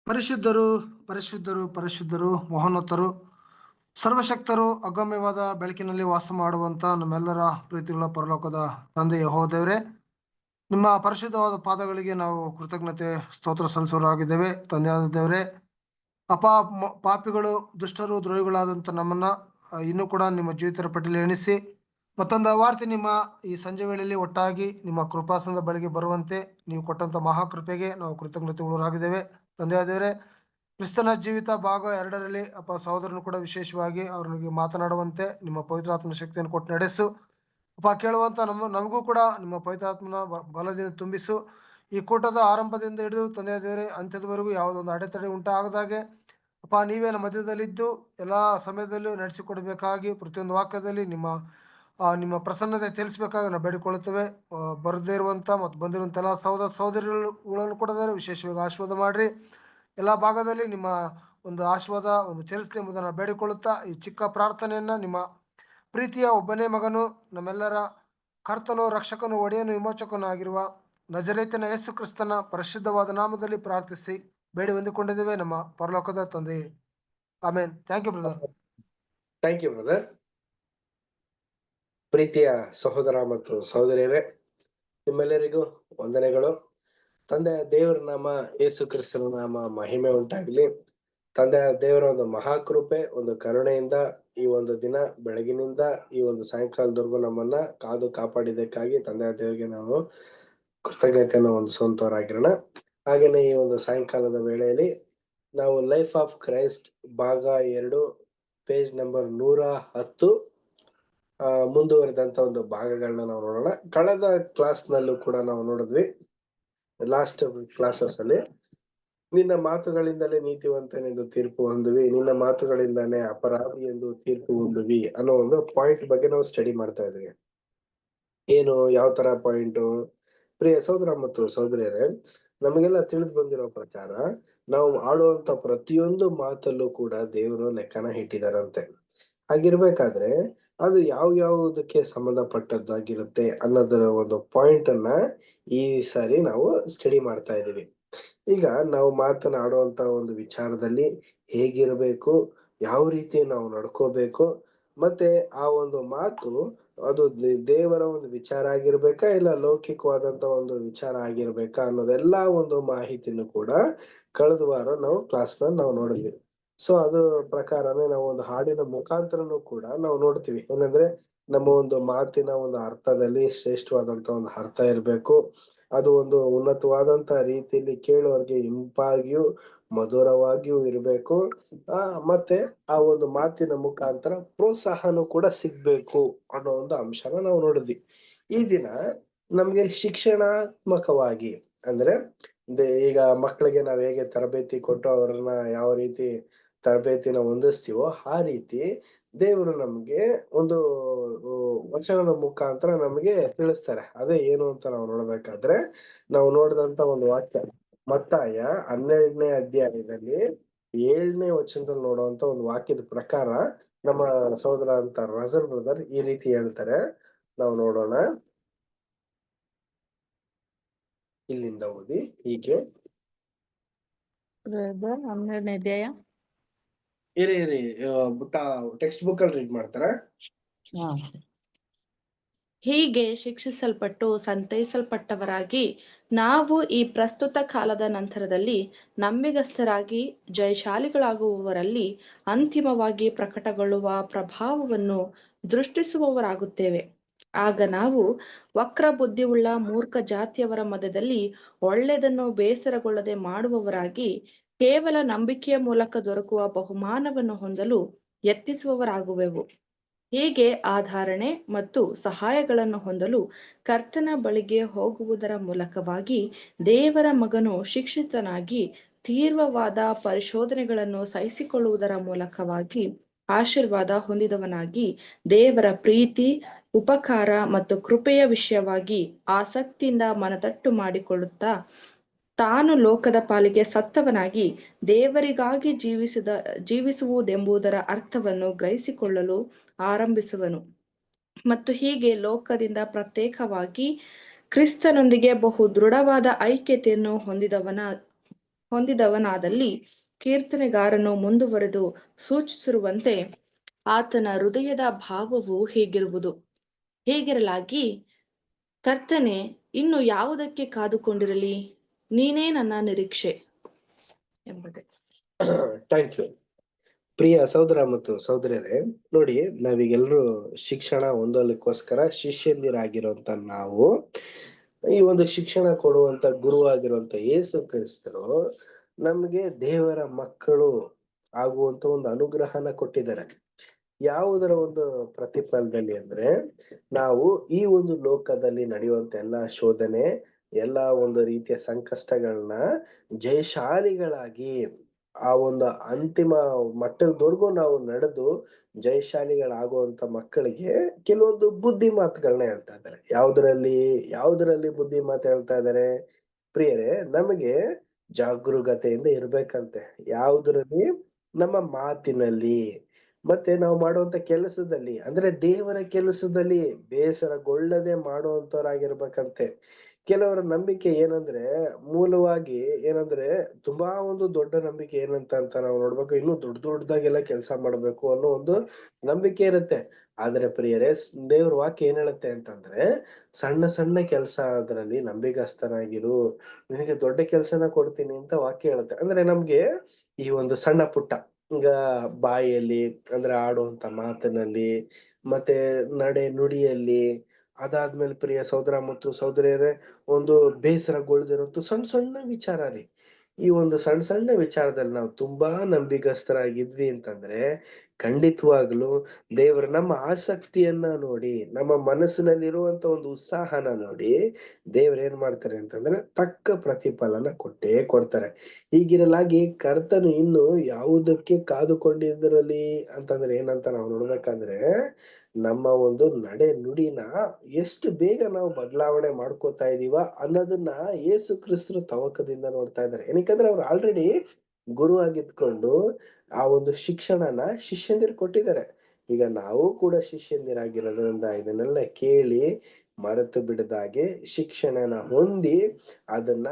ಪರಿಶುದ್ಧರು, ಪರಿಶುದ್ಧರು, ಪರಿಶುದ್ಧರು, ಮಹೋನ್ನತರು, ಸರ್ವಶಕ್ತರು, ಅಗಮ್ಯವಾದ ಬೆಳಕಿನಲ್ಲಿ ವಾಸ ಮಾಡುವಂತ ನಮ್ಮೆಲ್ಲರ ಪ್ರೀತಿಗಳ ಪರಲೋಕದ ತಂದೆ ಯೆಹೋವದೇವರೇ, ನಿಮ್ಮ ಪರಿಶುದ್ಧವಾದ ಪಾದಗಳಿಗೆ ನಾವು ಕೃತಜ್ಞತೆ ಸ್ತೋತ್ರ ಸಲ್ಲಿಸುವರಾಗಿದ್ದೇವೆ. ತಂದೆಯಾದ ದೇವರೇ, ಪಾಪಿಗಳು, ದುಷ್ಟರು, ದ್ರೋಹಿಗಳಾದಂಥ ನಮ್ಮನ್ನ ಇನ್ನೂ ಕೂಡ ನಿಮ್ಮ ಜೀವಿತರ ಪಟ್ಟಿಯಲ್ಲಿ ಎಣಿಸಿ ಮತ್ತೊಂದು ವಾರ್ತೆ ನಿಮ್ಮ ಈ ಸಂಜೆ ವೇಳೆಯಲ್ಲಿ ಒಟ್ಟಾಗಿ ನಿಮ್ಮ ಕೃಪಾಸನದ ಬಳಿಗೆ ಬರುವಂತೆ ನೀವು ಕೊಟ್ಟಂತ ಮಹಾಕೃಪೆಗೆ ನಾವು ಕೃತಜ್ಞತೆ ಉಳ್ಳವರಾಗಿದ್ದೇವೆ. ತಂದೆಯಾದ ದೇವರೇ, ಕ್ರಿಸ್ತನ ಜೀವಿತ ಭಾಗ 2ರಲ್ಲಿ ಸಹೋದರನು ಕೂಡ ವಿಶೇಷವಾಗಿ ಅವ್ರಿಗೆ ಮಾತನಾಡುವಂತೆ ನಿಮ್ಮ ಪವಿತ್ರಾತ್ಮನ ಶಕ್ತಿಯನ್ನು ಕೊಟ್ಟು ನಡೆಸು. ಕೇಳುವಂತ ನಮಗೂ ಕೂಡ ನಿಮ್ಮ ಪವಿತ್ರಾತ್ಮನ ಬಲದಿಂದ ತುಂಬಿಸು. ಈ ಕೂಟದ ಆರಂಭದಿಂದ ಹಿಡಿದು ತಂದೆಯ ದೇವರೇ ಅಂತ್ಯದವರೆಗೂ ಯಾವುದೊಂದು ಅಡೆತಡೆ ಉಂಟಾಗದಾಗೆ ನೀವೇ ನಮ್ಮ ಮಧ್ಯದಲ್ಲಿದ್ದು ಎಲ್ಲಾ ಸಮಯದಲ್ಲೂ ನಡೆಸಿಕೊಡಬೇಕಾಗಿ ಪ್ರತಿಯೊಂದು ವಾಕ್ಯದಲ್ಲಿ ನಿಮ್ಮ ಪ್ರಸನ್ನತೆ ತಿಳಿಸ್ಬೇಕಾಗಿ ನಾವು ಬೇಡಿಕೊಳ್ಳುತ್ತೇವೆ. ಬರದೇ ಇರುವಂತ ಮತ್ತು ಬಂದಿರುವಂತ ಎಲ್ಲ ಸಹೋದರಿಗಳನ್ನು ಕೂಡ ವಿಶೇಷವಾಗಿ ಆಶೀರ್ವಾದ ಮಾಡ್ರಿ. ಎಲ್ಲ ಭಾಗದಲ್ಲಿ ನಿಮ್ಮ ಒಂದು ಆಶೀರ್ವಾದ ಒಂದು ಚಲಿಸಲಿ ಎಂಬುದನ್ನು ಬೇಡಿಕೊಳ್ಳುತ್ತಾ ಈ ಚಿಕ್ಕ ಪ್ರಾರ್ಥನೆಯನ್ನ ನಿಮ್ಮ ಪ್ರೀತಿಯ ಒಬ್ಬನೇ ಮಗನು, ನಮ್ಮೆಲ್ಲರ ಕರ್ತನು, ರಕ್ಷಕನು, ಒಡೆಯನು, ವಿಮೋಚಕನು ಆಗಿರುವ ನಜರೇತಿನ ಯೇಸು ಕ್ರಿಸ್ತನ ಪರಿಶುದ್ಧವಾದ ನಾಮದಲ್ಲಿ ಪ್ರಾರ್ಥಿಸಿ ಬೇಡಿ ಹೊಂದಿಕೊಂಡಿದ್ದೇವೆ ನಮ್ಮ ಪರಲೋಕದ ತಂದೆ. Amen. Thank you brother. Thank you brother. ಪ್ರೀತಿಯ ಸಹೋದರ ಮತ್ತು ಸಹೋದರಿಯರೇ, ನಿಮ್ಮೆಲ್ಲರಿಗೂ ವಂದನೆಗಳು. ತಂದೆಯ ದೇವರ ನಾಮ, ಯೇಸು ಕ್ರಿಸ್ತನ ನಾಮ ಮಹಿಮೆ ಉಂಟಾಗಲಿ. ತಂದೆಯ ದೇವರ ಒಂದು ಮಹಾಕೃಪೆ, ಒಂದು ಕರುಣೆಯಿಂದ ಈ ಒಂದು ದಿನ ಬೆಳಗಿನಿಂದ ಈ ಒಂದು ಸಾಯಂಕಾಲದವರೆಗೂ ನಮ್ಮನ್ನ ಕಾದು ಕಾಪಾಡಿದ್ದಕ್ಕಾಗಿ ತಂದೆಯ ದೇವರಿಗೆ ನಾವು ಕೃತಜ್ಞತೆಯನ್ನು ಹೊಂದಿಸುವಂತವರಾಗಿರೋಣ. ಹಾಗೇನೆ ಈ ಒಂದು ಸಾಯಂಕಾಲದ ವೇಳೆಯಲ್ಲಿ ನಾವು ಲೈಫ್ ಆಫ್ ಕ್ರೈಸ್ಟ್ ಭಾಗ 2 ಪೇಜ್ ನಂಬರ್ 110 ಮುಂದುವರೆದಂತ ಒಂದು ಭಾಗಗಳನ್ನ ನಾವು ನೋಡೋಣ. ಕಳೆದ ಕ್ಲಾಸ್ ನಲ್ಲೂ ಕೂಡ ನಾವು ನೋಡಿದ್ವಿ, ಲಾಸ್ಟ್ ಕ್ಲಾಸಸ್ ಅಲ್ಲಿ ನಿನ್ನ ಮಾತುಗಳಿಂದಲೇ ನೀತಿವಂತನೆಂದು ತೀರ್ಪು ಹೊಂದುವಿ, ನಿನ್ನ ಮಾತುಗಳಿಂದಾನೇ ಅಪರಾಧಿ ಎಂದು ತೀರ್ಪು ಹೊಂದುವಿ ಅನ್ನೋ ಒಂದು ಪಾಯಿಂಟ್ ಬಗ್ಗೆ ನಾವು ಸ್ಟಡಿ ಮಾಡ್ತಾ ಇದ್ವಿ. ಏನು, ಯಾವ ತರ ಪಾಯಿಂಟ್? ಪ್ರಿಯ ಸಹೋದರ ಮತ್ತು ಸಹೋದರಿಯರೇ, ನಮಗೆಲ್ಲ ತಿಳಿದು ಬಂದಿರೋ ಪ್ರಕಾರ ನಾವು ಆಡುವಂತ ಪ್ರತಿಯೊಂದು ಮಾತಲ್ಲೂ ಕೂಡ ದೇವರು ಲೆಕ್ಕನ ಇಟ್ಟಿದಾರಂತೆ. ಹಾಗಿರ್ಬೇಕಾದ್ರೆ ಅದು ಯಾವುದಕ್ಕೆ ಸಂಬಂಧಪಟ್ಟದ್ದಾಗಿರುತ್ತೆ ಅನ್ನೋದರ ಒಂದು ಪಾಯಿಂಟ್ ಅನ್ನ ಈ ಸಾರಿ ನಾವು ಸ್ಟಡಿ ಮಾಡ್ತಾ ಇದೀವಿ. ಈಗ ನಾವು ಮಾತನಾಡುವಂತ ಒಂದು ವಿಚಾರದಲ್ಲಿ ಹೇಗಿರಬೇಕು, ಯಾವ ರೀತಿ ನಾವು ನಡ್ಕೋಬೇಕು, ಮತ್ತೆ ಆ ಒಂದು ಮಾತು ಅದು ದೇವರ ಒಂದು ವಿಚಾರ ಆಗಿರ್ಬೇಕಾ ಇಲ್ಲ ಲೌಕಿಕವಾದಂತ ಒಂದು ವಿಚಾರ ಆಗಿರ್ಬೇಕಾ ಅನ್ನೋದೆಲ್ಲಾ ಒಂದು ಮಾಹಿತಿನೂ ಕೂಡ ಕಳೆದ ವಾರ ನಾವು ಕ್ಲಾಸ್ನ ನಾವು ನೋಡಿದ್ವಿ. ಸೊ ಅದ್ರ ಪ್ರಕಾರನೇ ನಾವು ಒಂದು ಹಾಡಿನ ಮುಖಾಂತರನು ಕೂಡ ನಾವು ನೋಡ್ತೀವಿ. ಏನಂದ್ರೆ ನಮ್ಮ ಒಂದು ಮಾತಿನ ಒಂದು ಅರ್ಥದಲ್ಲಿ ಶ್ರೇಷ್ಠವಾದಂತ ಒಂದು ಅರ್ಥ ಇರ್ಬೇಕು, ಅದು ಒಂದು ಉನ್ನತವಾದಂತ ರೀತಿಯಲ್ಲಿ ಕೇಳುವವರಿಗೆ ಇಂಪಾಗಿಯೂ ಮಧುರವಾಗಿಯೂ ಇರ್ಬೇಕು, ಮತ್ತೆ ಆ ಒಂದು ಮಾತಿನ ಮುಖಾಂತರ ಪ್ರೋತ್ಸಾಹನೂ ಕೂಡ ಸಿಗ್ಬೇಕು ಅನ್ನೋ ಒಂದು ಅಂಶನ ನಾವು ನೋಡಿದ್ವಿ. ಈ ದಿನ ನಮ್ಗೆ ಶಿಕ್ಷಣಾತ್ಮಕವಾಗಿ ಅಂದ್ರೆ ಈಗ ಮಕ್ಕಳಿಗೆ ನಾವ್ ಹೇಗೆ ತರಬೇತಿ ಕೊಟ್ಟು ಅವ್ರನ್ನ ಯಾವ ರೀತಿ ತರಬೇತಿನ ಹೊಂದಿಸ್ತೀವೋ ಆ ರೀತಿ ದೇವರು ನಮ್ಗೆ ಒಂದು ವಚನದ ಮುಖಾಂತರ ನಮ್ಗೆ ತಿಳಿಸ್ತಾರೆ. ಅದೇ ಏನು ಅಂತ ನಾವು ನೋಡ್ಬೇಕಾದ್ರೆ ನಾವು ನೋಡಿದಂತ ಒಂದು ವಾಕ್ಯ ಮತ್ತಾಯ 12ನೇ ಅಧ್ಯಾಯದಲ್ಲಿ 7ನೇ ವಚನದಲ್ಲಿ ನೋಡುವಂತ ಒಂದು ವಾಕ್ಯದ ಪ್ರಕಾರ ನಮ್ಮ ಸಹೋದರ ಅಂತ ರಜಲ್ ಬ್ರದರ್ ಈ ರೀತಿ ಹೇಳ್ತಾರೆ. ನಾವು ನೋಡೋಣ, ಇಲ್ಲಿಂದ ಓದಿ. ಹೀಗೆ 12ನೇ ಅಧ್ಯಾಯ ಇರಿ ಟೆಕ್ಸ್ಟ್ ಬುಕ್ ಅಲ್ಲಿ ರೀಡ್ ಮಾಡ್ತಾರ. ಹೀಗೆ ಶಿಕ್ಷಿಸಲ್ಪಟ್ಟು ಸಂತೈಸಲ್ಪಟ್ಟವರಾಗಿ ನಾವು ಈ ಪ್ರಸ್ತುತ ಕಾಲದ ನಂತರದಲ್ಲಿ ನಂಬಿಗಸ್ತರಾಗಿ ಜಯಶಾಲಿಗಳಾಗುವವರಲ್ಲಿ ಅಂತಿಮವಾಗಿ ಪ್ರಕಟಗೊಳ್ಳುವ ಪ್ರಭಾವವನ್ನು ದೃಷ್ಟಿಸುವವರಾಗುತ್ತೇವೆ. ಆಗ ನಾವು ವಕ್ರ ಬುದ್ಧಿಯುಳ್ಳ ಮೂರ್ಖ ಜಾತಿಯವರ ಮಧ್ಯದಲ್ಲಿ ಒಳ್ಳೆಯದನ್ನು ಬೇಸರಗೊಳ್ಳದೆ ಮಾಡುವವರಾಗಿ ಕೇವಲ ನಂಬಿಕೆಯ ಮೂಲಕ ದೊರಕುವ ಬಹುಮಾನವನ್ನು ಹೊಂದಲು ಯತ್ನಿಸುವವರಾಗುವೆವು. ಹೀಗೆ ಆಧಾರಣೆ ಮತ್ತು ಸಹಾಯಗಳನ್ನು ಹೊಂದಲು ಕರ್ತನ ಬಳಿಗೆ ಹೋಗುವುದರ ಮೂಲಕವಾಗಿ ದೇವರ ಮಗನು ಶಿಕ್ಷಿತನಾಗಿ ತೀವ್ರವಾದ ಪರಿಶೋಧನೆಗಳನ್ನು ಸಹಿಸಿಕೊಳ್ಳುವುದರ ಮೂಲಕವಾಗಿ ಆಶೀರ್ವಾದ ಹೊಂದಿದವನಾಗಿ ದೇವರ ಪ್ರೀತಿ, ಉಪಕಾರ ಮತ್ತು ಕೃಪೆಯ ವಿಷಯವಾಗಿ ಆಸಕ್ತಿಯಿಂದ ಮನದಟ್ಟು ಮಾಡಿಕೊಳ್ಳುತ್ತಾ ತಾನು ಲೋಕದ ಪಾಲಿಗೆ ಸತ್ತವನಾಗಿ ದೇವರಿಗಾಗಿ ಜೀವಿಸುವುದೆಂಬುದರ ಅರ್ಥವನ್ನು ಗ್ರಹಿಸಿಕೊಳ್ಳಲು ಆರಂಭಿಸುವನು. ಮತ್ತು ಹೀಗೆ ಲೋಕದಿಂದ ಪ್ರತ್ಯೇಕವಾಗಿ ಕ್ರಿಸ್ತನೊಂದಿಗೆ ಬಹು ದೃಢವಾದ ಐಕ್ಯತೆಯನ್ನು ಹೊಂದಿದವನಾದಲ್ಲಿ ಕೀರ್ತನೆಗಾರನು ಮುಂದುವರೆದು ಸೂಚಿಸಿರುವಂತೆ ಆತನ ಹೃದಯದ ಭಾವವು ಹೀಗಿರಲಾಗಿ, ಕರ್ತನೆ, ಇನ್ನು ಯಾವುದಕ್ಕೆ ಕಾದುಕೊಂಡಿರಲಿ, ನೀನೇ ನನ್ನ ನಿರೀಕ್ಷೆ ಎಂಬುದೇ. Thank you. ಪ್ರಿಯ ಸಹೋದರ ಮತ್ತು ಸಹೋದರಿಯರೇ, ನೋಡಿ, ನಾವೀಗೆಲ್ಲರೂ ಶಿಕ್ಷಣ ಹೊಂದಲಿಕ್ಕೋಸ್ಕರ ಶಿಷ್ಯಂದಿರಾಗಿರುವಂತ ನಾವು ಈ ಒಂದು ಶಿಕ್ಷಣ ಕೊಡುವಂತ ಗುರುವಾಗಿರುವಂತ ಯೇಸು ಕ್ರಿಸ್ತರು ನಮ್ಗೆ ದೇವರ ಮಕ್ಕಳು ಆಗುವಂತ ಒಂದು ಅನುಗ್ರಹನ ಕೊಟ್ಟಿದ್ದಾರೆ. ಯಾವುದರ ಒಂದು ಪ್ರತಿಫಲದಲ್ಲಿ ಅಂದ್ರೆ, ನಾವು ಈ ಒಂದು ಲೋಕದಲ್ಲಿ ನಡೆಯುವಂತ ಎಲ್ಲಾ ಶೋಧನೆ, ಎಲ್ಲಾ ಒಂದು ರೀತಿಯ ಸಂಕಷ್ಟಗಳನ್ನ ಜಯಶಾಲಿಗಳಾಗಿ ಆ ಒಂದು ಅಂತಿಮ ಮಟ್ಟದವರೆಗೂ ನಾವು ನಡೆದು ಜಯಶಾಲಿಗಳಾಗುವಂತ ಮಕ್ಕಳಿಗೆ ಕೆಲವೊಂದು ಬುದ್ಧಿ ಮಾತುಗಳನ್ನ ಹೇಳ್ತಾ ಇದ್ದಾರೆ. ಯಾವುದರಲ್ಲಿ ಬುದ್ಧಿ ಮಾತು ಹೇಳ್ತಾ ಇದ್ದಾರೆ ಪ್ರಿಯರೇ? ನಮಗೆ ಜಾಗರೂಕತೆಯಿಂದ ಇರ್ಬೇಕಂತೆ. ಯಾವುದರಲ್ಲಿ? ನಮ್ಮ ಮಾತಿನಲ್ಲಿ, ಮತ್ತೆ ನಾವು ಮಾಡುವಂತ ಕೆಲಸದಲ್ಲಿ, ಅಂದ್ರೆ ದೇವರ ಕೆಲಸದಲ್ಲಿ ಬೇಸರಗೊಳ್ಳದೆ ಮಾಡುವಂತವರಾಗಿರ್ಬೇಕಂತೆ. ಕೆಲವರ ನಂಬಿಕೆ ಏನಂದ್ರೆ, ಮೂಲವಾಗಿ ಏನಂದ್ರೆ, ತುಂಬಾ ಒಂದು ದೊಡ್ಡ ನಂಬಿಕೆ ಏನಂತ ನಾವು ನೋಡ್ಬೇಕು, ಇನ್ನು ದೊಡ್ಡದಾಗೆಲ್ಲ ಕೆಲಸ ಮಾಡ್ಬೇಕು ಅನ್ನೋ ಒಂದು ನಂಬಿಕೆ ಇರುತ್ತೆ. ಆದ್ರೆ ಪ್ರಿಯರೇ, ದೇವ್ರ ವಾಕ್ಯ ಏನ್ ಹೇಳುತ್ತೆ ಅಂತಂದ್ರೆ, ಸಣ್ಣ ಸಣ್ಣ ಕೆಲಸ ಅದರಲ್ಲಿ ನಂಬಿಗಸ್ತನಾಗಿರು, ನಿನಗೆ ದೊಡ್ಡ ಕೆಲ್ಸನ ಕೊಡ್ತೀನಿ ಅಂತ ವಾಕ್ಯ ಹೇಳುತ್ತೆ. ಅಂದ್ರೆ ನಮ್ಗೆ ಈ ಒಂದು ಸಣ್ಣ ಪುಟ್ಟ, ಈಗ ಬಾಯಿಯಲ್ಲಿ ಅಂದ್ರೆ ಆಡುವಂತ ಮಾತಿನಲ್ಲಿ, ಮತ್ತೆ ನಡೆ ನುಡಿಯಲ್ಲಿ, ಅದಾದ್ಮೇಲೆ ಪ್ರಿಯ ಸಹೋದರ ಮತ್ತು ಸಹೋದರಿಯರೇ, ಒಂದು ಬೇಸರಗೊಳ್ಳದಿರುವಂತ ಸಣ್ಣ ಸಣ್ಣ ವಿಚಾರ ರೀ. ಈ ಒಂದು ಸಣ್ಣ ಸಣ್ಣ ವಿಚಾರದಲ್ಲಿ ನಾವು ತುಂಬಾ ನಂಬಿಗಸ್ತರಾಗಿದ್ವಿ ಅಂತಂದ್ರೆ, ಖಂಡಿತವಾಗ್ಲು ದೇವ್ರ ನಮ್ಮ ಆಸಕ್ತಿಯನ್ನ ನೋಡಿ, ನಮ್ಮ ಮನಸ್ಸಿನಲ್ಲಿರುವಂತ ಒಂದು ಉತ್ಸಾಹನ ನೋಡಿ, ದೇವ್ರ ಏನ್ ಮಾಡ್ತಾರೆ ಅಂತಂದ್ರೆ ತಕ್ಕ ಪ್ರತಿಫಲನ ಕೊಟ್ಟೇ ಕೊಡ್ತಾರೆ. ಹೀಗಿರಲಾಗಿ ಕರ್ತನು ಇನ್ನು ಯಾವುದಕ್ಕೆ ಕಾದುಕೊಂಡಿದ್ರಲ್ಲಿ ಅಂತಂದ್ರೆ ಏನಂತ ನಾವು ನೋಡ್ಬೇಕಂದ್ರೆ, ನಮ್ಮ ಒಂದು ನಡೆ ನುಡಿನ ಎಷ್ಟು ಬೇಗ ನಾವು ಬದಲಾವಣೆ ಮಾಡ್ಕೋತಾ ಇದೀವ ಅನ್ನೋದನ್ನ ಯೇಸು ಕ್ರಿಸ್ತರು ತವಕದಿಂದ ನೋಡ್ತಾ ಇದ್ದಾರೆ. ಏನಕ್ಕಂದ್ರೆ ಅವ್ರು ಆಲ್ರೆಡಿ ಗುರು ಆಗಿದ್ಕೊಂಡು ಆ ಒಂದು ಶಿಕ್ಷಣನ ಶಿಷ್ಯಂದಿರ್ ಕೊಟ್ಟಿದ್ದಾರೆ. ಈಗ ನಾವು ಕೂಡ ಶಿಷ್ಯಂದಿರಾಗಿರೋದ್ರಿಂದ ಇದನ್ನೆಲ್ಲ ಕೇಳಿ ಮರೆತು ಬಿಡದಾಗೆ ಶಿಕ್ಷಣನ ಹೊಂದಿ ಅದನ್ನ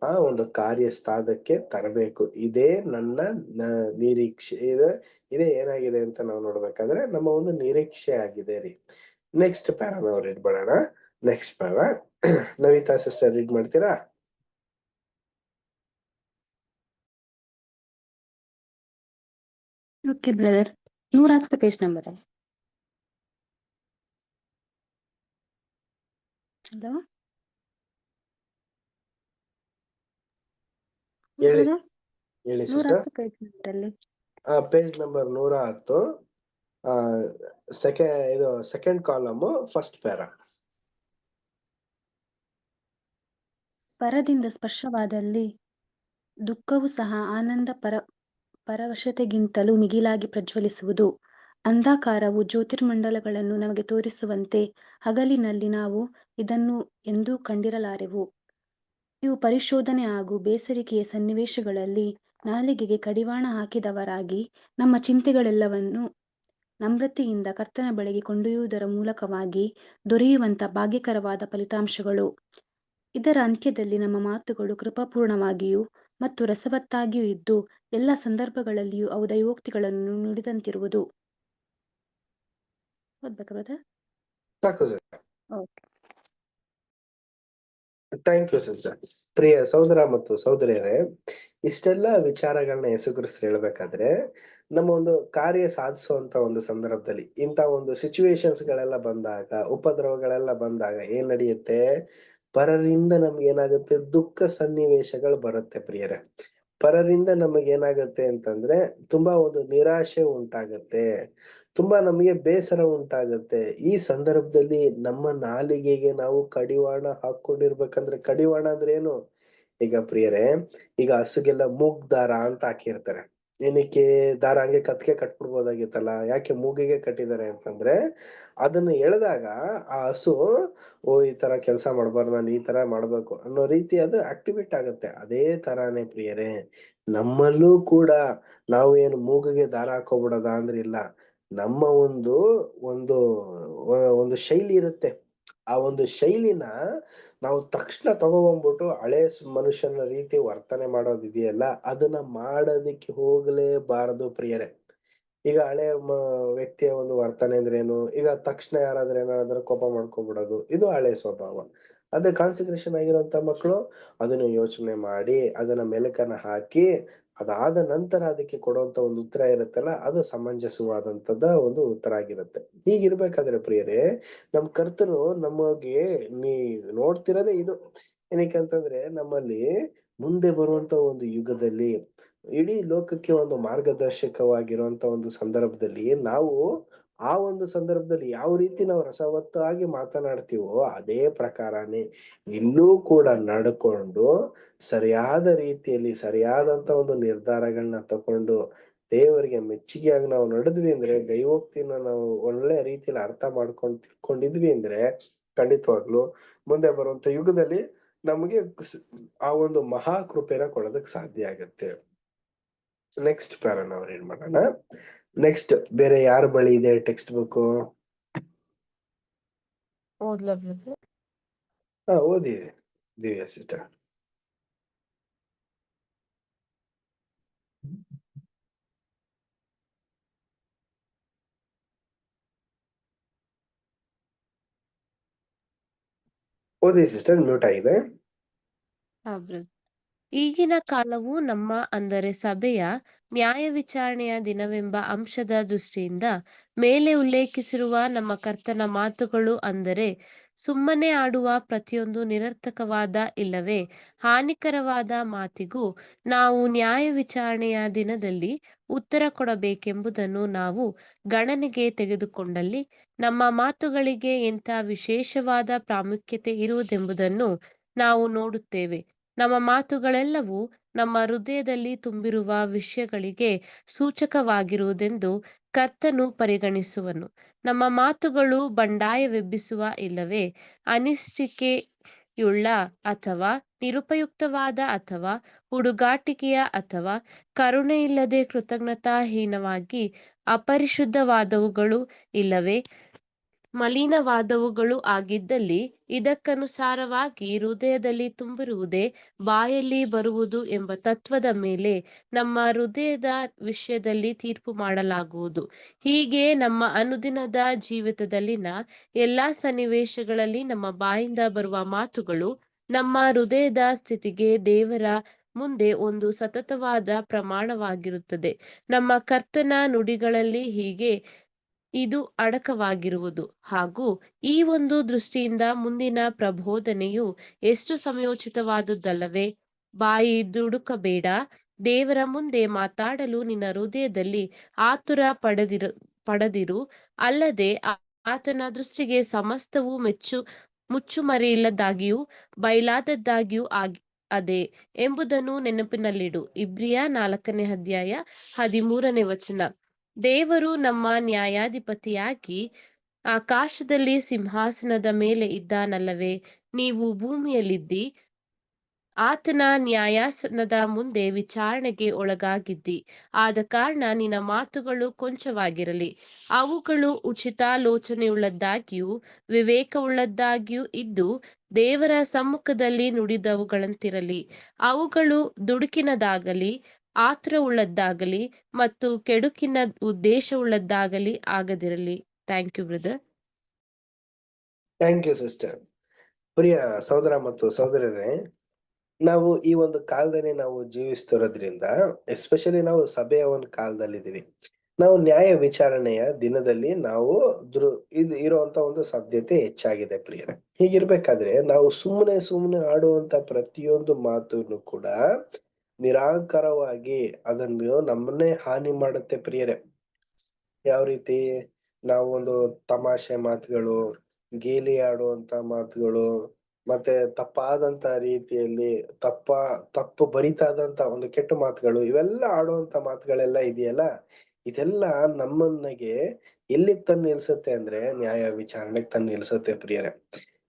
ಆ ಒಂದು ಕಾರ್ಯಸ್ಥಾನಕ್ಕೆ ತರಬೇಕು. ಇದೇ ನನ್ನ ನಿರೀಕ್ಷೆ. ಇದೇ ಏನಾಗಿದೆ ಅಂತ ನಾವು ನೋಡ್ಬೇಕಾದ್ರೆ ನಮ್ಮ ಒಂದು ನಿರೀಕ್ಷೆ ಆಗಿದೆ ರೀ. ನೆಕ್ಸ್ಟ್ ಪ್ಯಾರಾ ನಾವು ರೀಡ್ ಮಾಡೋಣ. Next para Navita sister read ಮಾಡ್ತೀರಾ? Okay brother, 110 page number. Hello ಹೇಳಿ ಸಿಸ್ಟರ್. 110 ಪೇಜ್ ನಂಬರ್ ಅಲ್ಲಿ page number 110, second column, first para. ಪರದಿಂದ ಸ್ಪರ್ಶವಾದಲ್ಲಿ ದುಃಖವು ಸಹ ಆನಂದ ಪರವಶತೆಗಿಂತಲೂ ಮಿಗಿಲಾಗಿ ಪ್ರಜ್ವಲಿಸುವುದು. ಅಂಧಕಾರವು ಜ್ಯೋತಿರ್ಮಂಡಲಗಳನ್ನು ನಮಗೆ ತೋರಿಸುವಂತೆ ಹಗಲಿನಲ್ಲಿ ನಾವು ಇದನ್ನು ಎಂದೂ ಕಂಡಿರಲಾರೆವು. ಇವು ಪರಿಶೋಧನೆ ಹಾಗೂ ಬೇಸರಿಕೆಯ ಸನ್ನಿವೇಶಗಳಲ್ಲಿ ನಾಲಿಗೆಗೆ ಕಡಿವಾಣ ಹಾಕಿದವರಾಗಿ ನಮ್ಮ ಚಿಂತೆಗಳೆಲ್ಲವನ್ನು ನಮ್ರತೆಯಿಂದ ಕರ್ತನ ಬಳಿಗೆ ಕೊಂಡೊಯ್ಯುವುದರ ಮೂಲಕವಾಗಿ ದೊರೆಯುವಂತ ಭಾಗ್ಯಕರವಾದ ಫಲಿತಾಂಶಗಳು. ಇದರ ಅಂತ್ಯದಲ್ಲಿ ನಮ್ಮ ಮಾತುಗಳು ಕೃಪಾಪೂರ್ಣವಾಗಿಯೂ ಮತ್ತು ರಸವತ್ತಾಗಿಯೂ ಇದ್ದು ಎಲ್ಲ ಸಂದರ್ಭಗಳಲ್ಲಿಯೂ ಅವು ದೈವೋಕ್ತಿಗಳನ್ನು ನುಡಿದಂತಿರುವುದು. ಓದ್ಬೇಕಾ ಬ್ರದರ್? ಸಾಕು sir. Okay. Thank you sister. ಪ್ರಿಯ ಸಹೋದರ ಮತ್ತು ಸಹೋದರಿಯರೇ, ಇಷ್ಟೆಲ್ಲಾ ವಿಚಾರಗಳನ್ನ ಯೇಸು ಕ್ರಿಸ್ತರು ಹೇಳ್ಬೇಕಾದ್ರೆ, ನಮ್ಮ ಒಂದು ಕಾರ್ಯ ಸಾಧಿಸುವಂತ ಒಂದು ಸಂದರ್ಭದಲ್ಲಿ ಇಂತ ಒಂದು ಸಿಚುವೇಶನ್ಸ್ ಗಳೆಲ್ಲ ಬಂದಾಗ, ಉಪದ್ರವಗಳೆಲ್ಲ ಬಂದಾಗ ಏನ್ ನಡೆಯುತ್ತೆ? ಪರರಿಂದ ನಮ್ಗೆ ಏನಾಗುತ್ತೆ? ದುಃಖ ಸನ್ನಿವೇಶಗಳು ಬರುತ್ತೆ ಪ್ರಿಯರೇ. ಪರರಿಂದ ನಮಗೆ ಏನಾಗುತ್ತೆ ಅಂತಂದ್ರೆ ತುಂಬಾ ಒಂದು ನಿರಾಶೆ ಉಂಟಾಗತ್ತೆ, ತುಂಬಾ ನಮಗೆ ಬೇಸರ ಉಂಟಾಗತ್ತೆ. ಈ ಸಂದರ್ಭದಲ್ಲಿ ನಮ್ಮ ನಾಲಿಗೆಗೆ ನಾವು ಕಡಿವಾಣ ಹಾಕೊಂಡಿರ್ಬೇಕಂದ್ರೆ, ಕಡಿವಾಣ ಅಂದ್ರೆ ಏನು? ಈಗ ಪ್ರಿಯರೇ, ಈಗ ಹಸುಗೆಲ್ಲ ಮೂಗ್ ದಾರ ಅಂತ ಹಾಕಿರ್ತಾರೆ. ಏನಕ್ಕೆ? ದಾರ ಹಂಗೆ ಕತ್ಗೆ ಕಟ್ಬಿಡ್ಬೋದಾಗಿತ್ತಲ್ಲ, ಯಾಕೆ ಮೂಗಿಗೆ ಕಟ್ಟಿದ್ದಾರೆ ಅಂತಂದ್ರೆ, ಅದನ್ನ ಎಳೆದಾಗ ಆ ಹಸು ಈ ತರ ಕೆಲ್ಸ ಮಾಡ್ಬಾರ್ದು, ನಾನು ಈ ತರ ಮಾಡ್ಬೇಕು ಅನ್ನೋ ರೀತಿ ಅದು ಆಕ್ಟಿವೇಟ್ ಆಗುತ್ತೆ. ಅದೇ ತರಾನೇ ಪ್ರಿಯರೇ, ನಮ್ಮಲ್ಲೂ ಕೂಡ ನಾವು ಏನು ಮೂಗಿಗೆ ದಾರ ಹಾಕೋಬಿಡೋದ ಅಂದ್ರೆ ಇಲ್ಲ. ನಮ್ಮ ಒಂದು ಒಂದು ಒಂದು ಶೈಲಿ ಇರುತ್ತೆ. ಆ ಒಂದು ಶೈಲಿನ ನಾವು ತಕ್ಷಣ ತಗೊಬಂದ್ಬಿಟ್ಟು ಹಳೆ ಮನುಷ್ಯನ ರೀತಿ ವರ್ತನೆ ಮಾಡೋದಿದೆಯಲ್ಲ, ಅದನ್ನ ಮಾಡೋದಕ್ಕೆ ಹೋಗಲೇಬಾರದು ಪ್ರಿಯರೇ. ಈಗ ಹಳೆ ವ್ಯಕ್ತಿಯ ಒಂದು ವರ್ತನೆ ಅಂದ್ರೆ ಏನು? ಈಗ ತಕ್ಷಣ ಯಾರಾದ್ರೂ ಏನಾದ್ರು ಕೋಪ ಮಾಡ್ಕೊಂಡ್ಬಿಡೋದು, ಇದು ಹಳೆ ಸ್ವಭಾವ. ಅದೇ ಕಾನ್ಸಂಟ್ರೇಷನ್ ಆಗಿರುವಂತ ಮಕ್ಕಳು ಅದನ್ನ ಯೋಚನೆ ಮಾಡಿ ಅದನ್ನ ಮೆಲುಕನ್ನ ಹಾಕಿ ಅದಾದ ನಂತರ ಅದಕ್ಕೆ ಕೊಡುವಂತ ಒಂದು ಉತ್ತರ ಇರುತ್ತಲ್ಲ, ಅದು ಸಮಂಜಸವಾದಂತದ ಒಂದು ಉತ್ತರ ಆಗಿರುತ್ತೆ. ಹೀಗಿರ್ಬೇಕಾದ್ರೆ ಪ್ರಿಯರೇ, ನಮ್ ಕರ್ತನು ನಮಗೆ ನೋಡ್ತಿರೋದೇ ಇದು. ಏನಕ್ಕೆ ಅಂತಂದ್ರೆ, ನಮ್ಮಲ್ಲಿ ಮುಂದೆ ಬರುವಂತ ಒಂದು ಯುಗದಲ್ಲಿ ಇಡೀ ಲೋಕಕ್ಕೆ ಒಂದು ಮಾರ್ಗದರ್ಶಕವಾಗಿರುವಂತ ಒಂದು ಸಂದರ್ಭದಲ್ಲಿ ನಾವು ಆ ಒಂದು ಸಂದರ್ಭದಲ್ಲಿ ಯಾವ ರೀತಿ ನಾವು ರಸವತ್ತಾಗಿ ಮಾತನಾಡ್ತೀವೋ ಅದೇ ಪ್ರಕಾರನೇ ಇಲ್ಲೂ ಕೂಡ ನಡ್ಕೊಂಡು ಸರಿಯಾದ ರೀತಿಯಲ್ಲಿ ಸರಿಯಾದಂತ ಒಂದು ನಿರ್ಧಾರಗಳನ್ನ ತಕೊಂಡು ದೇವರಿಗೆ ಮೆಚ್ಚುಗೆಯಾಗಿ ನಾವು ನಡೆದ್ವಿ ಅಂದ್ರೆ, ದೈವೋಕ್ತಿನ ನಾವು ಒಳ್ಳೆ ರೀತಿಯಲ್ಲಿ ಅರ್ಥ ಮಾಡ್ಕೊಂಡು ತಿಳ್ಕೊಂಡಿದ್ವಿ ಅಂದ್ರೆ, ಖಂಡಿತವಾಗ್ಲು ಮುಂದೆ ಬರುವಂತ ಯುಗದಲ್ಲಿ ನಮಗೆ ಆ ಒಂದು ಮಹಾ ಕೃಪೆನ ಕೊಡೋದಕ್ ಸಾಧ್ಯ ಆಗತ್ತೆ. ನೆಕ್ಸ್ಟ್ ಪ್ಯಾರ ನಾವು ರೀಡ್ ಮಾಡೋಣ. ನೆಕ್ಸ್ಟ್ ಬೇರೆ ಯಾರ ಬಳಿ ಇದೆ ಟೆಕ್ಸ್ಟ್ ಬುಕ್? ಓದ್ಲಾ ಬ್ರದರ್? ಓದಿ ದಿವ್ಯಾ ಸಿಸ್ಟರ್. ಓದಿ ಸಿಸ್ಟರ್, ಮ್ಯೂಟ್ ಆಗಿದೆ. ಹಾ ಬ್ರದರ್. ಈಗಿನ ಕಾಲವು ನಮ್ಮ ಅಂದರೆ ಸಭೆಯ ನ್ಯಾಯ ವಿಚಾರಣೆಯ ದಿನವೆಂಬ ಅಂಶದ ದೃಷ್ಟಿಯಿಂದ ಮೇಲೆ ಉಲ್ಲೇಖಿಸಿರುವ ನಮ್ಮ ಕರ್ತನ ಮಾತುಗಳು ಅಂದರೆ ಸುಮ್ಮನೆ ಆಡುವ ಪ್ರತಿಯೊಂದು ನಿರರ್ಥಕವಾದ ಇಲ್ಲವೇ ಹಾನಿಕರವಾದ ಮಾತಿಗೂ ನಾವು ನ್ಯಾಯ ವಿಚಾರಣೆಯ ದಿನದಲ್ಲಿ ಉತ್ತರ ಕೊಡಬೇಕೆಂಬುದನ್ನು ನಾವು ಗಣನೆಗೆ ತೆಗೆದುಕೊಂಡಲ್ಲಿ ನಮ್ಮ ಮಾತುಗಳಿಗೆ ಎಂಥ ವಿಶೇಷವಾದ ಪ್ರಾಮುಖ್ಯತೆ ಇರುವುದೆಂಬುದನ್ನು ನಾವು ನೋಡುತ್ತೇವೆ. ನಮ್ಮ ಮಾತುಗಳೆಲ್ಲವೂ ನಮ್ಮ ಹೃದಯದಲ್ಲಿ ತುಂಬಿರುವ ವಿಷಯಗಳಿಗೆ ಸೂಚಕವಾಗಿರುವುದೆಂದು ಕರ್ತನು ಪರಿಗಣಿಸುವನು. ನಮ್ಮ ಮಾತುಗಳು ಬಂಡಾಯವೆಬ್ಬಿಸುವ ಇಲ್ಲವೇ ಅನಿಷ್ಟಿಕೆಯುಳ್ಳ ಅಥವಾ ನಿರುಪಯುಕ್ತವಾದ ಅಥವಾ ಹುಡುಗಾಟಿಕೆಯ ಅಥವಾ ಕರುಣೆಯಿಲ್ಲದೆ ಕೃತಜ್ಞತಾಹೀನವಾಗಿ ಅಪರಿಶುದ್ಧವಾದವುಗಳು ಇಲ್ಲವೇ ಮಲಿನವಾದವುಗಳು ಆಗಿದ್ದಲ್ಲಿ ಇದಕ್ಕನುಸಾರವಾಗಿ ಹೃದಯದಲ್ಲಿ ತುಂಬಿರುವುದೇ ಬಾಯಲ್ಲಿ ಬರುವುದು ಎಂಬ ತತ್ವದ ಮೇಲೆ ನಮ್ಮ ಹೃದಯದ ವಿಷಯದಲ್ಲಿ ತೀರ್ಪು ಮಾಡಲಾಗುವುದು. ಹೀಗೆ ನಮ್ಮ ಅನುದಿನದ ಜೀವಿತದಲ್ಲಿನ ಎಲ್ಲಾ ಸನ್ನಿವೇಶಗಳಲ್ಲಿ ನಮ್ಮ ಬಾಯಿಂದ ಬರುವ ಮಾತುಗಳು ನಮ್ಮ ಹೃದಯದ ಸ್ಥಿತಿಗೆ ದೇವರ ಮುಂದೆ ಒಂದು ಸತತವಾದ ಪ್ರಮಾಣವಾಗಿರುತ್ತದೆ. ನಮ್ಮ ಕರ್ತನ ನುಡಿಗಳಲ್ಲಿ ಹೀಗೆ ಇದು ಅಡಕವಾಗಿರುವುದು. ಹಾಗೂ ಈ ಒಂದು ದೃಷ್ಟಿಯಿಂದ ಮುಂದಿನ ಪ್ರಬೋಧನೆಯು ಎಷ್ಟು ಸಮಯೋಚಿತವಾದುದಲ್ಲವೇ? ಬಾಯಿ ದುಡುಕಬೇಡ, ದೇವರ ಮುಂದೆ ಮಾತಾಡಲು ನಿನ್ನ ಹೃದಯದಲ್ಲಿ ಆತುರ ಪಡದಿರು. ಅಲ್ಲದೆ ಆತನ ದೃಷ್ಟಿಗೆ ಸಮಸ್ತವು ಮುಚ್ಚುಮರೆಯಿಲ್ಲದಾಗಿಯೂ ಬಯಲಾದದ್ದಾಗಿಯೂ ಅದೇ ಎಂಬುದನ್ನು ನೆನಪಿನಲ್ಲಿಡು. ಇಬ್ರಿಯ 4ನೇ ಅಧ್ಯಾಯ 13ನೇ ವಚನ. ದೇವರು ನಮ್ಮ ನ್ಯಾಯಾಧಿಪತಿಯಾಗಿ ಆಕಾಶದಲ್ಲಿ ಸಿಂಹಾಸನದ ಮೇಲೆ ಇದ್ದಾನಲ್ಲವೇ? ನೀವು ಭೂಮಿಯಲ್ಲಿದ್ದಿ, ಆತನ ನ್ಯಾಯಾಸನದ ಮುಂದೆ ವಿಚಾರಣೆಗೆ ಒಳಗಾಗಿದ್ದಿ. ಆದ ಕಾರಣ ನಿನ್ನ ಮಾತುಗಳು ಕೊಂಚವಾಗಿರಲಿ, ಅವುಗಳು ಉಚಿತಾಲೋಚನೆಯುಳ್ಳದ್ದಾಗಿಯೂ ವಿವೇಕವುಳ್ಳದ್ದಾಗಿಯೂ ಇದ್ದು ದೇವರ ಸಮ್ಮುಖದಲ್ಲಿ ನುಡಿದವುಗಳಂತಿರಲಿ. ಅವುಗಳು ದುಡುಕಿನದಾಗಲಿ ಆತುರವುಳ್ಳದ್ದಾಗಲಿ ಮತ್ತು ಕೆಡುಕಿನ ಉದ್ದೇಶವುಳ್ಳದ್ದಾಗಲಿ ಆಗದಿರಲಿ. Thank you brother. Thank you sister. ಪ್ರಿಯ ಸಹೋದರ ಮತ್ತು ಸಹೋದರರೇ, ನಾವು ಈ ಒಂದು ಕಾಲದಲ್ಲಿ ನಾವು ಜೀವಿಸ್ತಿರೋದ್ರಿಂದ, ಎಸ್ಪೆಷಲಿ ನಾವು ಸಭೆಯ ಒಂದು ಕಾಲದಲ್ಲಿದ್ದೀವಿ. ನಾವು ನ್ಯಾಯ ವಿಚಾರಣೆಯ ದಿನದಲ್ಲಿ ನಾವು ಇದು ಇರುವಂತ ಒಂದು ಸಾಧ್ಯತೆ ಹೆಚ್ಚಾಗಿದೆ ಪ್ರಿಯರೇ. ಹೀಗಿರ್ಬೇಕಾದ್ರೆ ನಾವು ಸುಮ್ಮನೆ ಆಡುವಂತ ಪ್ರತಿಯೊಂದು ಮಾತನ್ನು ಕೂಡ ನಿರಾಕರವಾಗಿ ಅದನ್ನು ನಮ್ಮನ್ನೇ ಹಾನಿ ಮಾಡುತ್ತೆ ಪ್ರಿಯರೇ. ಯಾವ ರೀತಿ? ನಾವು ಒಂದು ತಮಾಷೆ ಮಾತುಗಳು, ಗೇಲಿ ಆಡುವಂತ ಮಾತುಗಳು, ಮತ್ತೆ ತಪ್ಪಾದಂತ ರೀತಿಯಲ್ಲಿ ತಪ್ಪು ಬರಿತಾದಂತ ಒಂದು ಕೆಟ್ಟ ಮಾತುಗಳು, ಇವೆಲ್ಲ ಆಡುವಂತ ಮಾತುಗಳೆಲ್ಲ ಇದೆಯಲ್ಲ, ಇದೆಲ್ಲ ನಮ್ಮನ್ನಗೆ ಎಲ್ಲಿಗೆ ತಂದು ನಿಲ್ಸುತ್ತೆ ಅಂದ್ರೆ ನ್ಯಾಯ ವಿಚಾರಣೆಗೆ ತಂದು ನಿಲ್ಸುತ್ತೆ ಪ್ರಿಯರೇ.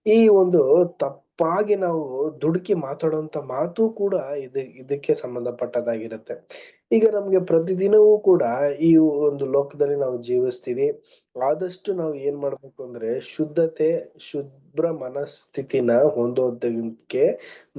ಈ ಒಂದು ತಪ್ಪಾಗಿ ನಾವು ದುಡುಕಿ ಮಾತಾಡುವಂತ ಮಾತು ಕೂಡ ಇದಕ್ಕೆ ಸಂಬಂಧಪಟ್ಟದಾಗಿರುತ್ತೆ. ಈಗ ನಮ್ಗೆ ಪ್ರತಿದಿನವೂ ಕೂಡ ಈ ಒಂದು ಲೋಕದಲ್ಲಿ ನಾವು ಜೀವಿಸ್ತೀವಿ. ಆದಷ್ಟು ನಾವು ಏನ್ ಮಾಡ್ಬೇಕು ಅಂದ್ರೆ ಶುಭ್ರ ಮನಸ್ಥಿತಿನ ಹೊಂದೋದಕ್ಕೆ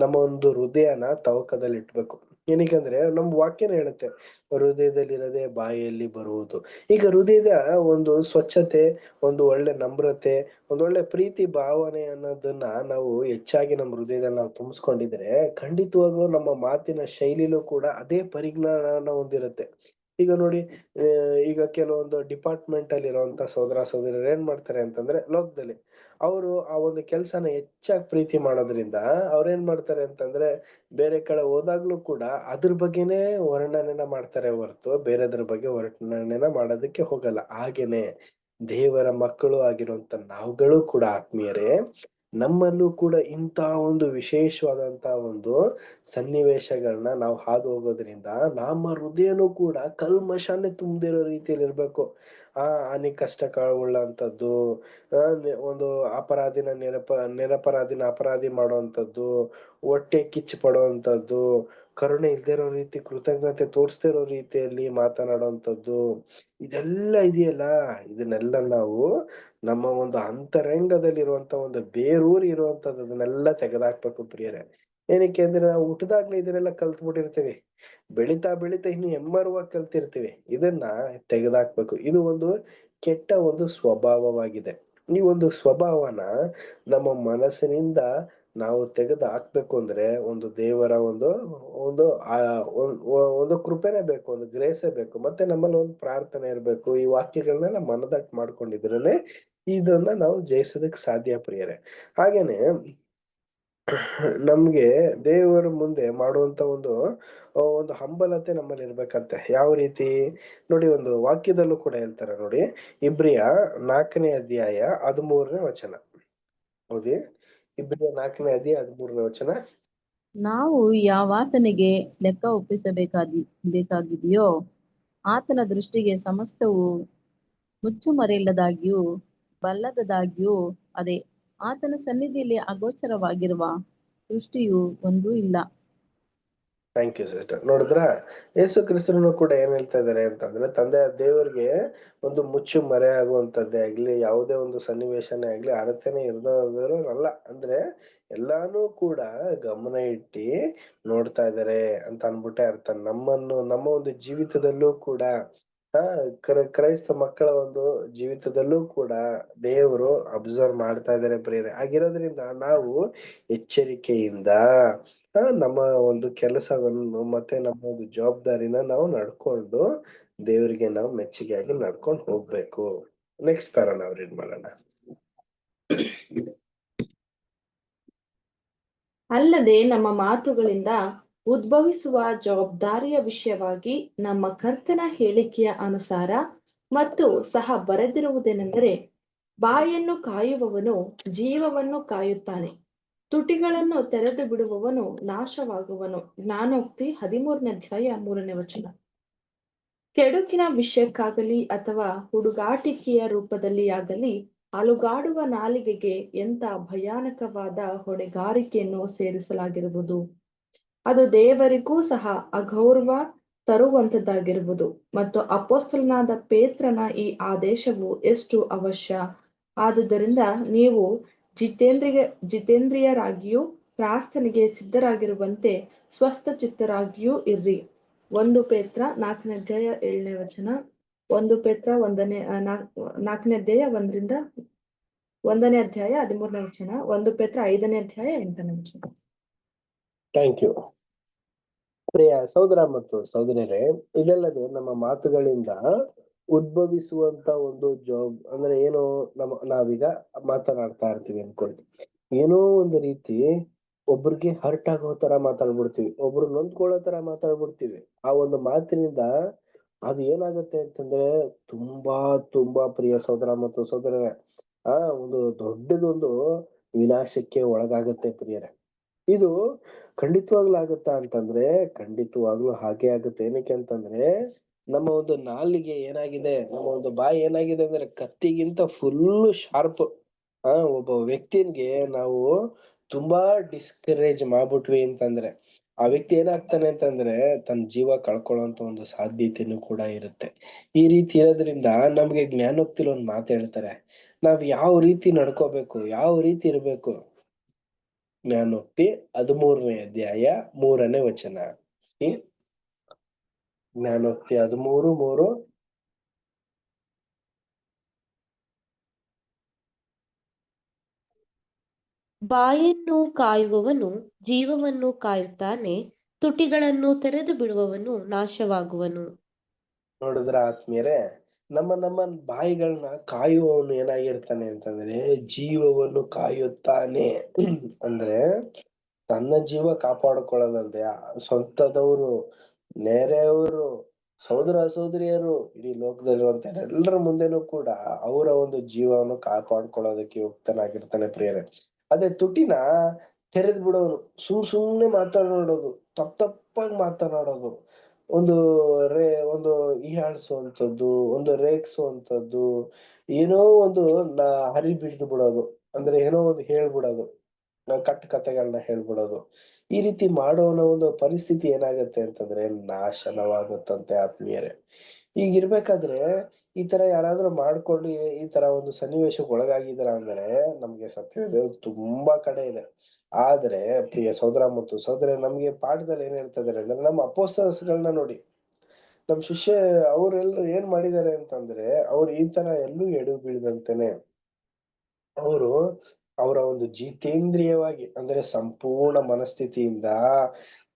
ನಮ್ಮ ಒಂದು ಹೃದಯನ ತವಕದಲ್ಲಿ ಇಟ್ಬೇಕು. ಏನಕ್ಕಂದ್ರೆ ನಮ್ ವಾಕ್ಯನ ಹೇಳುತ್ತೆ, ಹೃದಯದಲ್ಲಿರದೆ ಬಾಯಿಯಲ್ಲಿ ಬರುವುದು. ಈಗ ಹೃದಯದ ಒಂದು ಸ್ವಚ್ಛತೆ, ಒಂದು ಒಳ್ಳೆ ನಮ್ರತೆ, ಒಂದೊಳ್ಳೆ ಪ್ರೀತಿ ಭಾವನೆ ಅನ್ನೋದನ್ನ ನಾವು ಹೆಚ್ಚಾಗಿ ನಮ್ಮ ಹೃದಯದಲ್ಲಿ ನಾವು ತುಂಬಿಸ್ಕೊಂಡಿದ್ರೆ ಖಂಡಿತವಾಗ್ಲೂ ನಮ್ಮ ಮಾತಿನ ಶೈಲಿಲೂ ಕೂಡ ಅದೇ ಪರಿಜ್ಞಾನ ಹೊಂದಿರುತ್ತೆ. ಈಗ ನೋಡಿ, ಈಗ ಕೆಲವೊಂದು ಡಿಪಾರ್ಟ್ಮೆಂಟ್ ಅಲ್ಲಿ ಇರುವಂತ ಸಹೋದರ ಸಹೋದರಿಯರು ಏನ್ ಮಾಡ್ತಾರೆ ಅಂತಂದ್ರೆ, ಲೋಕದಲ್ಲಿ ಅವರು ಆ ಒಂದು ಕೆಲ್ಸನ ಹೆಚ್ಚಾಗಿ ಪ್ರೀತಿ ಮಾಡೋದ್ರಿಂದ ಅವ್ರೇನ್ ಮಾಡ್ತಾರೆ ಅಂತಂದ್ರೆ, ಬೇರೆ ಕಡೆ ಹೋದಾಗ್ಲೂ ಕೂಡ ಅದ್ರ ಬಗ್ಗೆನೇ ವರ್ಣನೆನ ಮಾಡ್ತಾರೆ ಹೊರತು ಬೇರೆದ್ರ ಬಗ್ಗೆ ವರ್ಣನೆನ ಮಾಡೋದಕ್ಕೆ ಹೋಗಲ್ಲ. ಹಾಗೇನೆ ದೇವರ ಮಕ್ಕಳು ಆಗಿರುವಂತ ನಾವುಗಳು ಕೂಡ ಆತ್ಮೀಯರೇ, ನಮ್ಮಲ್ಲೂ ಕೂಡ ಇಂತ ಒಂದು ವಿಶೇಷವಾದಂತ ಒಂದು ಸನ್ನಿವೇಶಗಳನ್ನ ನಾವು ಹಾದು ಹೋಗೋದ್ರಿಂದ ನಮ್ಮ ಹೃದಯನೂ ಕೂಡ ಕಲ್ಮಶಾನೆ ತುಂಬದಿರೋ ರೀತಿಯಲ್ಲಿ ಇರ್ಬೇಕು. ಹಾನಿ ಕಷ್ಟ ಉಳ್ಳಂತದ್ದು, ಒಂದು ಅಪರಾಧಿನ ನಿರಪರಾಧಿನ ಅಪರಾಧಿ ಮಾಡುವಂತದ್ದು, ಹೊಟ್ಟೆ ಕಿಚ್ಚು ಪಡುವಂತದ್ದು, ಕರುಣೆ ಇಲ್ದೇ ಇರೋ ರೀತಿ, ಕೃತಜ್ಞತೆ ತೋರಿಸ್ದೇ ಇರೋ ರೀತಿಯಲ್ಲಿ ಮಾತನಾಡುವಂತದ್ದು, ಇದೆಲ್ಲ ಇದೆಯಲ್ಲ, ಇದನ್ನೆಲ್ಲ ನಾವು ನಮ್ಮ ಒಂದು ಅಂತರಂಗದಲ್ಲಿರುವಂತ ಒಂದು ಬೇರೂರಿ ಇರುವಂತದ್ದು ಅದನ್ನೆಲ್ಲ ತೆಗೆದಾಕ್ಬೇಕು ಪ್ರಿಯರೇ. ಏನಕ್ಕೆ ಅಂದ್ರೆ ನಾವು ಹುಟ್ಟದಾಗ್ಲೇ ಇದನ್ನೆಲ್ಲ ಕಲ್ತ್ಬಿಟ್ಟಿರ್ತೀವಿ. ಬೆಳಿತಾ ಬೆಳಿತಾ ಇನ್ನು ಹೆಮ್ಮರವಾಗಿ ಕಲ್ತಿರ್ತೀವಿ. ಇದನ್ನ ತೆಗೆದಾಕ್ಬೇಕು. ಇದು ಒಂದು ಕೆಟ್ಟ ಒಂದು ಸ್ವಭಾವವಾಗಿದೆ. ಈ ಒಂದು ಸ್ವಭಾವನ ನಮ್ಮ ಮನಸ್ಸಿನಿಂದ ನಾವು ತೆಗೆದು ಹಾಕ್ಬೇಕು ಅಂದ್ರೆ ಒಂದು ದೇವರ ಒಂದು ಒಂದು ಆ ಒಂದು ಕೃಪೆನೇ ಬೇಕು, ಒಂದು ಗ್ರೇಸೇ ಬೇಕು, ಮತ್ತೆ ನಮ್ಮಲ್ಲಿ ಒಂದು ಪ್ರಾರ್ಥನೆ ಇರ್ಬೇಕು. ಈ ವಾಕ್ಯಗಳನ್ನ ಮನದಟ್ಟು ಮಾಡ್ಕೊಂಡಿದ್ರೇನೆ ಇದನ್ನ ನಾವು ಜಯಿಸೋದಕ್ ಸಾಧ್ಯ ಪ್ರಿಯರೇ. ಹಾಗೇನೆ ನಮ್ಗೆ ದೇವರ ಮುಂದೆ ಮಾಡುವಂತ ಒಂದು ಹಂಬಲತೆ ನಮ್ಮಲ್ಲಿ ಇರ್ಬೇಕಂತೆ. ಯಾವ ರೀತಿ ನೋಡಿ, ಒಂದು ವಾಕ್ಯದಲ್ಲೂ ಕೂಡ ಹೇಳ್ತಾರೆ ನೋಡಿ, ಇಬ್ರಿಯ 4ನೇ ಅಧ್ಯಾಯ 13ನೇ ವಚನ ಓದಿ. ಇಬ್ರಿಯ 4ನೇ ಅಧ್ಯಾಯ 13ನೇ ವಚನ. ನಾವು ಯಾವಾತನಿಗೆ ಲೆಕ್ಕ ಒಪ್ಪಿಸಬೇಕಾಗಿದೆಯೋ ಆತನ ದೃಷ್ಟಿಗೆ ಸಮಸ್ತವು ಮುಚ್ಚುಮರೆಯಿಲ್ಲದಾಗಿಯೂ ಬಲ್ಲದಾಗಿಯೂ ಅದೇ. ಆತನ ಸನ್ನಿಧಿಯಲ್ಲಿ ಅಗೋಚರವಾಗಿರುವ ಸೃಷ್ಟಿಯು ಒಂದೂ ಇಲ್ಲ. Thank you sister. ನೋಡಿದ್ರ, ಯೇಸು ಕ್ರಿಸ್ತನು ಕೂಡ ಏನ್ ಹೇಳ್ತಾ ಇದಾರೆ ಅಂತಂದ್ರೆ, ತಂದೆ ದೇವರಿಗೆ ಒಂದು ಮುಚ್ಚು ಮರೆ ಆಗುವಂತದ್ದೇ ಆಗ್ಲಿ, ಯಾವುದೇ ಒಂದು ಸನ್ನಿವೇಶನೇ ಆಗ್ಲಿ ಅಳತೆನೆ ಇರದವರಲ್ಲ. ಅಂದ್ರೆ ಎಲ್ಲಾನು ಕೂಡ ಗಮನ ಇಟ್ಟಿ ನೋಡ್ತಾ ಇದಾರೆ ಅಂತ ಅನ್ಬಿಟ್ಟೆ ಅರ್ಥ. ನಮ್ಮ ಒಂದು ಜೀವಿತದಲ್ಲೂ ಕೂಡ ಕ್ರೈಸ್ತ ಮಕ್ಕಳ ಒಂದು ಜೀವಿತದಲ್ಲೂ ಕೂಡ ದೇವರು ಅಬ್ಸರ್ವ್ ಮಾಡ್ತಾ ಇದಾರೆ ಪ್ರಿಯರೇ. ಆಗಿರೋದ್ರಿಂದ ನಾವು ಎಚ್ಚರಿಕೆಯಿಂದ ನಮ್ಮ ಒಂದು ಕೆಲಸವನ್ನು ಮತ್ತೆ ನಮ್ಮ ಒಂದು ಜವಾಬ್ದಾರಿನ ನಾವು ನಡ್ಕೊಂಡು ದೇವರಿಗೆ ನಾವು ಮೆಚ್ಚುಗೆಯಾಗಿ ನಡ್ಕೊಂಡು ಹೋಗ್ಬೇಕು. ನೆಕ್ಸ್ಟ್ ಪ್ಯಾರಾ ನಾವು ರೀಡ್ ಮಾಡೋಣ. ಅಲ್ಲದೆ ನಮ್ಮ ಮಾತುಗಳಿಂದ ಉದ್ಭವಿಸುವ ಜವಾಬ್ದಾರಿಯ ವಿಷಯವಾಗಿ ನಮ್ಮ ಕರ್ತನ ಹೇಳಿಕೆಯ ಅನುಸಾರ ಮತ್ತು ಸಹ ಬರೆದಿರುವುದೇನೆಂದರೆ, ಬಾಯನ್ನು ಕಾಯುವವನು ಜೀವವನ್ನು ಕಾಯುತ್ತಾನೆ, ತುಟಿಗಳನ್ನು ತೆರೆದು ಬಿಡುವವನು ನಾಶವಾಗುವನು. ಜ್ಞಾನೋಕ್ತಿ 13ನೇ ಅಧ್ಯಾಯ 3ನೇ ವಚನ. ಕೆಡುಕಿನ ವಿಷಯಕ್ಕಾಗಲಿ ಅಥವಾ ಹುಡುಗಾಟಿಕೆಯ ರೂಪದಲ್ಲಿ ಆಗಲಿ ಅಲುಗಾಡುವ ನಾಲಿಗೆಗೆ ಎಂತ ಭಯಾನಕವಾದ ಹೊಣೆಗಾರಿಕೆಯನ್ನು ಸೇರಿಸಲಾಗಿರುವುದು. ಅದು ದೇವರಿಗೂ ಸಹ ಅಗೌರವ ತರುವಂತದ್ದಾಗಿರುವುದು. ಮತ್ತು ಅಪೊಸ್ತಲನಾದ ಪೇತ್ರನ ಈ ಆದೇಶವು ಎಷ್ಟು ಅವಶ್ಯ. ಆದುದರಿಂದ ನೀವು ಜಿತೇಂದ್ರಿಯರಾಗಿಯೂ ಪ್ರಾರ್ಥನೆಗೆ ಸಿದ್ಧರಾಗಿರುವಂತೆ ಸ್ವಸ್ಥ ಚಿತ್ತರಾಗಿಯೂ ಇರ್ರಿ. 1 ಪೇತ್ರ 4ನೇ ಅಧ್ಯಾಯ 7ನೇ ವಚನ, 1 ಪೇತ್ರ 4ನೇ ಅಧ್ಯಾಯ 1ನೇ ಅಧ್ಯಾಯ 13ನೇ ವಚನ, 1 ಪೇತ್ರ 5ನೇ ಅಧ್ಯಾಯ 8ನೇ ವಚನ. ಥ್ಯಾಂಕ್ ಯು ಪ್ರಿಯ ಸಹೋದರ ಮತ್ತು ಸಹೋದರಿಯರೇ. ಇದಲ್ಲದೆ ನಮ್ಮ ಮಾತುಗಳಿಂದ ಉದ್ಭವಿಸುವಂತ ಒಂದು ಅಂದ್ರೆ ಏನು, ನಾವೀಗ ಮಾತನಾಡ್ತಾ ಇರ್ತೀವಿ ಅನ್ಕೊಳ್ಳಿ, ಏನೋ ಒಂದು ರೀತಿ ಒಬ್ರಿಗೆ ಹರ್ಟ್ ಆಗೋ ತರ ಮಾತಾಡ್ಬಿಡ್ತೀವಿ, ಒಬ್ರು ನೊಂದ್ಕೊಳ್ಳೋ ತರ ಮಾತಾಡ್ಬಿಡ್ತೀವಿ. ಆ ಒಂದು ಮಾತಿನಿಂದ ಅದು ಏನಾಗುತ್ತೆ ಅಂತಂದ್ರೆ ತುಂಬಾ ತುಂಬಾ ಪ್ರಿಯ ಸಹೋದರ ಮತ್ತು ಸಹೋದರರೇ, ಒಂದು ದೊಡ್ಡದೊಂದು ವಿನಾಶಕ್ಕೆ ಒಳಗಾಗತ್ತೆ ಪ್ರಿಯರೇ. ಇದು ಖಂಡಿತವಾಗ್ಲೂ ಆಗುತ್ತಾ ಅಂತಂದ್ರೆ ಖಂಡಿತವಾಗ್ಲೂ ಹಾಗೆ ಆಗುತ್ತೆ. ಏನಕ್ಕೆ ಅಂತಂದ್ರೆ ನಮ್ಮ ಒಂದು ನಾಲಿಗೆ ಏನಾಗಿದೆ, ನಮ್ಮ ಒಂದು ಬಾಯಿ ಏನಾಗಿದೆ ಅಂದ್ರೆ ಕತ್ತಿಗಿಂತ ಫುಲ್ ಶಾರ್ಪ್. ಒಬ್ಬ ವ್ಯಕ್ತಿಗೆ ನಾವು ತುಂಬಾ ಡಿಸ್ಕರೇಜ್ ಮಾಡ್ಬಿಟ್ವಿ ಅಂತಂದ್ರೆ ಆ ವ್ಯಕ್ತಿ ಏನಾಗ್ತಾನೆ ಅಂತಂದ್ರೆ ತನ್ನ ಜೀವ ಕಳ್ಕೊಳ್ಳುವಂತ ಒಂದು ಸಾಧ್ಯತೆನೂ ಕೂಡ ಇರುತ್ತೆ. ಈ ರೀತಿ ಇರೋದ್ರಿಂದ ನಮ್ಗೆ ಜ್ಞಾನೋಕ್ತಿಲಿ ಒಂದ್ ಮಾತು ಹೇಳ್ತಾರೆ, ನಾವ್ ಯಾವ ರೀತಿ ನಡ್ಕೋಬೇಕು, ಯಾವ ರೀತಿ ಇರ್ಬೇಕು. ಜ್ಞಾನೋಕ್ತಿ 13ನೇ ಅಧ್ಯಾಯ 3ನೇ ವಚನ. ಜ್ಞಾನೋಕ್ತಿ 13:3. ಬಾಯನ್ನು ಕಾಯುವವನು ಜೀವವನ್ನು ಕಾಯುತ್ತಾನೆ, ತುಟಿಗಳನ್ನು ತೆರೆದು ಬಿಡುವವನು ನಾಶವಾಗುವನು. ನೋಡಿದ್ರ ಆತ್ಮೀಯರೇ, ನಮ್ಮ ಬಾಯಿಗಳನ್ನ ಕಾಯುವವನು ಏನಾಗಿರ್ತಾನೆ ಅಂತಂದ್ರೆ ಜೀವವನ್ನು ಕಾಯುತ್ತಾನೆ. ಅಂದ್ರೆ ತನ್ನ ಜೀವ ಕಾಪಾಡಿಕೊಳ್ಳೋದಲ್ದೆ ಸ್ವಂತದವರು, ನೆರೆಯವರು, ಸಹೋದರ ಸಹೋದರಿಯರು, ಇಡೀ ಲೋಕದಲ್ಲಿರುವಂತ ಎಲ್ಲರ ಮುಂದೆನೂ ಕೂಡ ಅವರ ಒಂದು ಜೀವವನ್ನು ಕಾಪಾಡ್ಕೊಳ್ಳೋದಕ್ಕೆ ಯುಕ್ತನಾಗಿರ್ತಾನೆ ಪ್ರಿಯರೇ. ಅದೇ ತುಟಿನ ತೆರೆದು ಬಿಡೋನು, ಸುಮ್ನೆ ಮಾತನಾಡೋದು, ತಪ್ಪಾಗಿ ಮಾತನಾಡೋದು, ಒಂದು ಒಂದು ಹೀಯಾಳಿಸುವಂಥದ್ದು, ಒಂದು ರೇಗಿಸುವಂಥದ್ದು, ಏನೋ ಒಂದು ಹರಿ ಬಿಡ್ದು ಬಿಡೋದು, ಅಂದ್ರೆ ಏನೋ ಒಂದು ಹೇಳ್ಬಿಡೋದು, ಕಟ್ಟು ಕಥೆಗಳನ್ನ ಹೇಳ್ಬಿಡೋದು. ಈ ರೀತಿ ಮಾಡೋನ ಒಂದು ಪರಿಸ್ಥಿತಿ ಏನಾಗತ್ತೆ ಅಂತಂದ್ರೆ ನಾಶನವಾಗುತ್ತಂತೆ ಆತ್ಮೀಯರೇ. ಈಗಿರ್ಬೇಕಾದ್ರೆ ಈ ತರ ಯಾರಾದ್ರೂ ಮಾಡ್ಕೊಂಡು ಈ ತರ ಒಂದು ಸನ್ನಿವೇಶಕ್ಕೆ ಒಳಗಾಗಿದಾರ ಅಂದ್ರೆ ನಮ್ಗೆ ಸತ್ಯ ತುಂಬಾ ಕಡೆ ಇದೆ. ಆದ್ರೆ ಪ್ರಿಯ ಸಹೋದರ ಮತ್ತು ಸಹೋದರ, ನಮ್ಗೆ ಪಾಠದಲ್ಲಿ ಏನ್ ಹೇಳ್ತಾ ಇದಾರೆ ಅಂದ್ರೆ ನಮ್ಮ ಅಪೊಸ್ತಲಗಳನ್ನ ನೋಡಿ, ನಮ್ ಶಿಷ್ಯ ಅವ್ರೆಲ್ರು ಏನ್ ಮಾಡಿದಾರೆ ಅಂತಂದ್ರೆ ಅವ್ರು ಈ ತರ ಎಲ್ಲೂ ಎಡು ಬೀಳದಂತೆನೆ ಅವರು ಅವರ ಒಂದು ಜಿತೇಂದ್ರಿಯವಾಗಿ ಅಂದ್ರೆ ಸಂಪೂರ್ಣ ಮನಸ್ಥಿತಿಯಿಂದ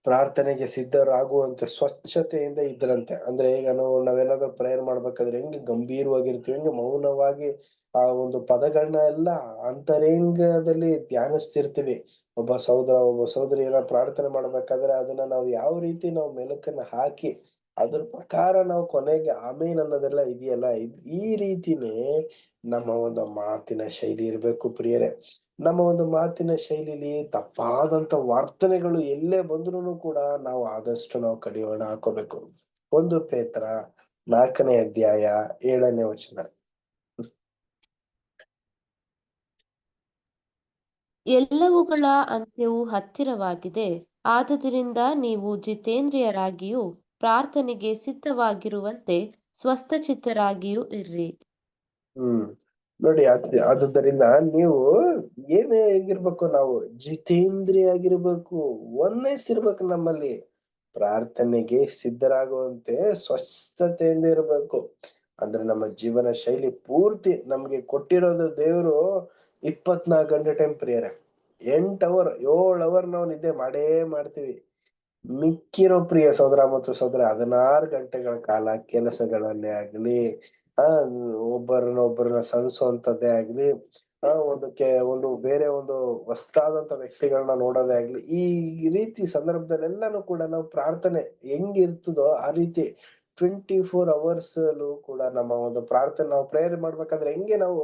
ಪ್ರಾರ್ಥನೆಗೆ ಸಿದ್ಧರಾಗುವಂತೆ ಸ್ವಚ್ಛತೆಯಿಂದ ಇದ್ರಂತೆ. ಅಂದ್ರೆ ಈಗ ನಾವೇನಾದ್ರೂ ಪ್ರೇಯರ್ ಮಾಡ್ಬೇಕಾದ್ರೆ ಹೆಂಗೆ ಗಂಭೀರವಾಗಿರ್ತೀವಿ, ಹೆಂಗೆ ಮೌನವಾಗಿ ಆ ಒಂದು ಪದಗಳನ್ನ ಎಲ್ಲ ಅಂತರಂಗದಲ್ಲಿ ಧ್ಯಾನಿಸ್ತಿರ್ತೀವಿ. ಒಬ್ಬ ಸಹೋದರಿ ಏನೋ ಪ್ರಾರ್ಥನೆ ಮಾಡ್ಬೇಕಾದ್ರೆ ಅದನ್ನ ನಾವು ಯಾವ ರೀತಿ ನಾವು ಮೆಲುಕನ್ನ ಹಾಕಿ ಅದ್ರ ಪ್ರಕಾರ ನಾವು ಕೊನೆಗೆ ಆಮೇನ್ ಅನ್ನೋದೆಲ್ಲ ಇದೆಯಲ್ಲ, ಈ ರೀತಿನೇ ನಮ್ಮ ಒಂದು ಮಾತಿನ ಶೈಲಿ ಇರ್ಬೇಕು ಪ್ರಿಯರೇ. ನಮ್ಮ ಒಂದು ಮಾತಿನ ಶೈಲಿಲಿ ತಪ್ಪಾದಂತ ವರ್ತನೆಗಳು ಎಲ್ಲೇ ಬಂದ್ರೂ ಕೂಡ ನಾವು ಆದಷ್ಟು ನಾವು ಕಡಿವಾಣ ಹಾಕೋಬೇಕು. 1 ಪೇತ್ರ 4ನೇ ಅಧ್ಯಾಯ 7ನೇ ವಚನ. ಎಲ್ಲವುಗಳ ಅಂತ್ಯವು ಹತ್ತಿರವಾಗಿದೆ, ಆದುದರಿಂದ ನೀವು ಜಿತೇಂದ್ರಿಯರಾಗಿಯೂ ಪ್ರಾರ್ಥನೆಗೆ ಸಿದ್ಧವಾಗಿರುವಂತೆ ಸ್ವಸ್ಥಚಿತ್ತರಾಗಿಯೂ ಇರ್ರಿ. ನೋಡಿ ಆದುದರಿಂದ ನೀವು ಹೇಗಿರ್ಬೇಕು, ನಾವು ಜಿತೇಂದ್ರಿಯಾಗಿರ್ಬೇಕು, ಒನ್ನೆಸ್ ಇರ್ಬೇಕು. ನಮ್ಮಲ್ಲಿ ಪ್ರಾರ್ಥನೆಗೆ ಸಿದ್ಧರಾಗುವಂತೆ ಸ್ವಸ್ಥತೆಯಿಂದ ಇರ್ಬೇಕು. ಅಂದ್ರೆ ನಮ್ಮ ಜೀವನ ಶೈಲಿ ಪೂರ್ತಿ ನಮ್ಗೆ ಕೊಟ್ಟಿರೋದು ದೇವ್ರು 24 ಗಂಟೆ ಟೈಮ್ ಪ್ರಿಯರೇ. 8 ಅವರ್ 7 ಅವರ್ ನಾವು ನಿದ್ದೆ ಮಾಡೇ ಮಾಡ್ತೀವಿ. ಮಿಕ್ಕಿರೋ ಪ್ರಿಯ ಸಹೋದರ ಮತ್ತು ಸಹೋದರ 16 ಗಂಟೆಗಳ ಕಾಲ ಕೆಲಸಗಳಲ್ಲೇ ಆಗ್ಲಿ, ಒಬ್ಬರನ್ನ ಸನ್ಸುವಂತದ್ದೇ ಆಗ್ಲಿ, ಒಂದು ಬೇರೆ ಒಂದು ಹೊಸ್ತಾದಂತ ವ್ಯಕ್ತಿಗಳನ್ನ ನೋಡೋದೇ ಆಗ್ಲಿ, ಈ ರೀತಿ ಸಂದರ್ಭದಲ್ಲೆಲ್ಲಾನು ಕೂಡ ನಾವು ಪ್ರಾರ್ಥನೆ ಹೆಂಗಿರ್ತದೋ ಆ ರೀತಿ 24 ಅವರ್ಸ್ ಕೂಡ ನಮ್ಮ ಒಂದು ಪ್ರಾರ್ಥನೆ ನಾವು ಪ್ರೇಯರ್ ಮಾಡ್ಬೇಕಾದ್ರೆ ಹೆಂಗೆ ನಾವು